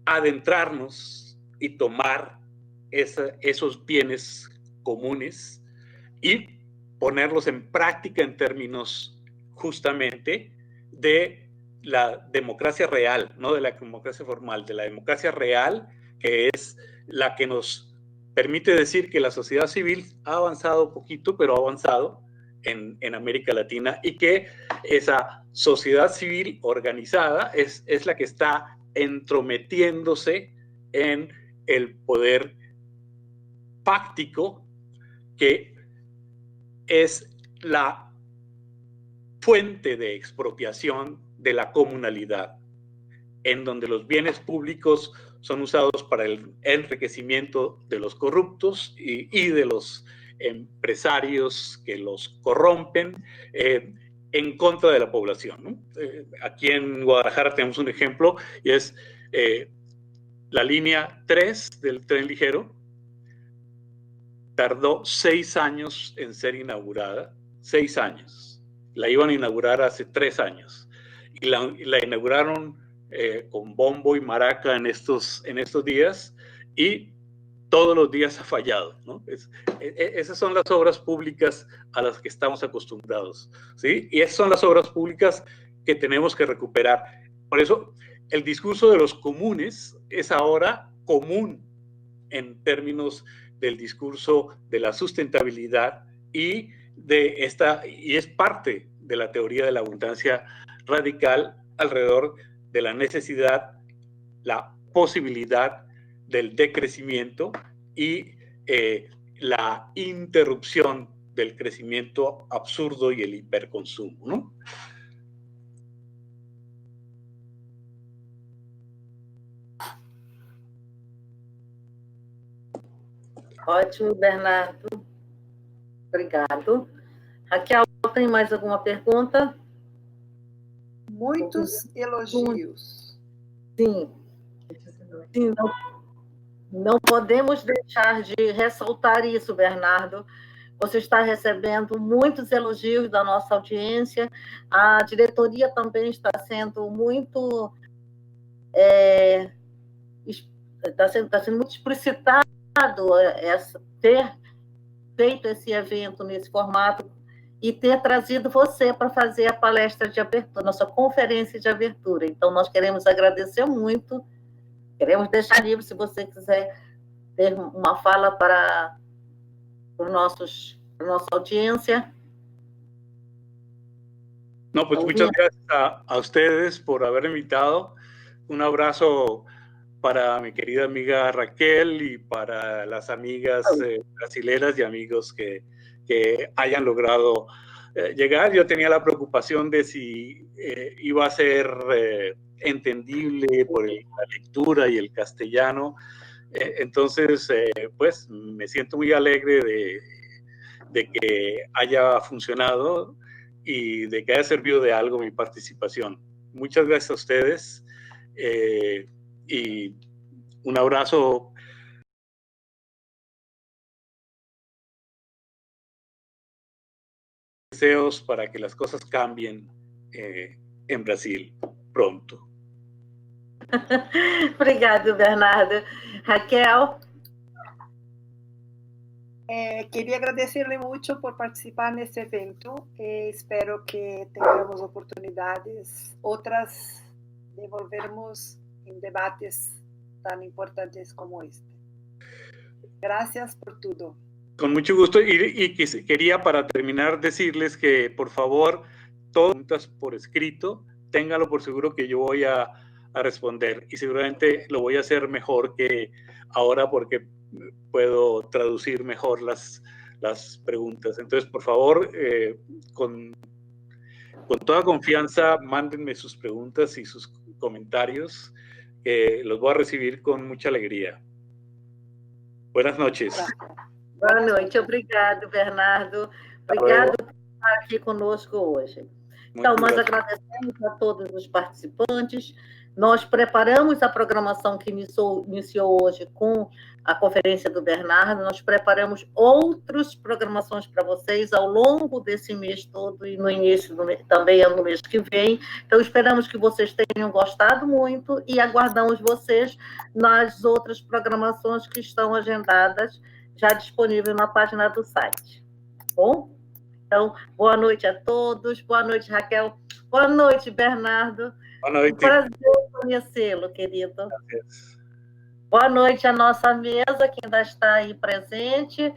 H: adentrarnos y tomar esos bienes comunes y ponerlos en práctica en términos justamente de la democracia real, no de la democracia formal, de la democracia real, que es la que nos permite decir que la sociedad civil ha avanzado poquito, pero ha avanzado en América Latina, y que esa sociedad civil organizada es la que está entrometiéndose en el poder fáctico, que es la fuente de expropiación de la comunalidad, en donde los bienes públicos son usados para el enriquecimiento de los corruptos y de los empresarios que los corrompen en contra de la población, ¿no? Aquí en Guadalajara tenemos un ejemplo, y es la línea 3 del tren ligero. Tardó 6 años en ser inaugurada, 6 años. La iban a inaugurar hace 3 años. Y la inauguraron con bombo y maraca en estos días, y todos los días ha fallado, ¿no? Esas son las obras públicas a las que estamos acostumbrados, ¿sí? Y esas son las obras públicas que tenemos que recuperar. Por eso, el discurso de los comunes es ahora común en términos del discurso de la sustentabilidad y es parte de la teoría de la abundancia radical alrededor de la necesidad, la posibilidad del decrecimiento y la interrupción del crecimiento absurdo y el hiperconsumo, ¿no?
A: Ótimo, Bernardo. Obrigado. Raquel, tem mais alguma pergunta?
G: Muitos elogios.
A: Sim. Sim, não podemos deixar de ressaltar isso, Bernardo. Você está recebendo muitos elogios da nossa audiência. A diretoria também está sendo muito... Está sendo muito explicitado ter feito esse evento nesse formato e ter trazido você para fazer a palestra de abertura, nossa conferência de abertura. Então, nós queremos agradecer muito, queremos deixar livre, se você quiser ter uma fala para a nossa audiencia.
H: No, pues muchas gracias a ustedes por haber invitado. Un abrazo para mi querida amiga Raquel y para las amigas brasileras y amigos que hayan logrado llegar. Yo tenía la preocupación de si iba a ser entendible por la lectura y el castellano. Entonces, pues me siento muy alegre de que haya funcionado y de que haya servido de algo mi participación. Muchas gracias a ustedes y un abrazo deseos para que las cosas cambien en Brasil pronto.
A: Obrigado, Bernardo. Raquel.
G: Quería agradecerle mucho por participar en este evento. Espero que tengamos oportunidades otras de volvermos en debates tan importantes como este. Gracias por todo.
H: Con mucho gusto. Y quería, para terminar, decirles que, por favor, todas las preguntas por escrito, ténganlo por seguro que yo voy a responder. Y seguramente lo voy a hacer mejor que ahora porque puedo traducir mejor las preguntas. Entonces, por favor, con toda confianza, mándenme sus preguntas y sus comentarios. Los voy a recibir con mucha alegría. Buenas noches.
A: Boa noite. Obrigado, Bernardo. Obrigado por estar aqui conosco hoje. Então, nós agradecemos a todos os participantes. Nós preparamos a programação que iniciou hoje com a conferência do Bernardo. Nós preparamos outras programações para vocês ao longo desse mês todo e no início do mês, também no mês que vem. Então, esperamos que vocês tenham gostado muito e aguardamos vocês nas outras programações que estão agendadas, já disponível na página do site. Bom? Então, boa noite a todos. Boa noite, Raquel. Boa noite, Bernardo.
H: Boa noite.
A: Um prazer conhecê-lo, querido. Boa noite à nossa mesa, que ainda está aí presente.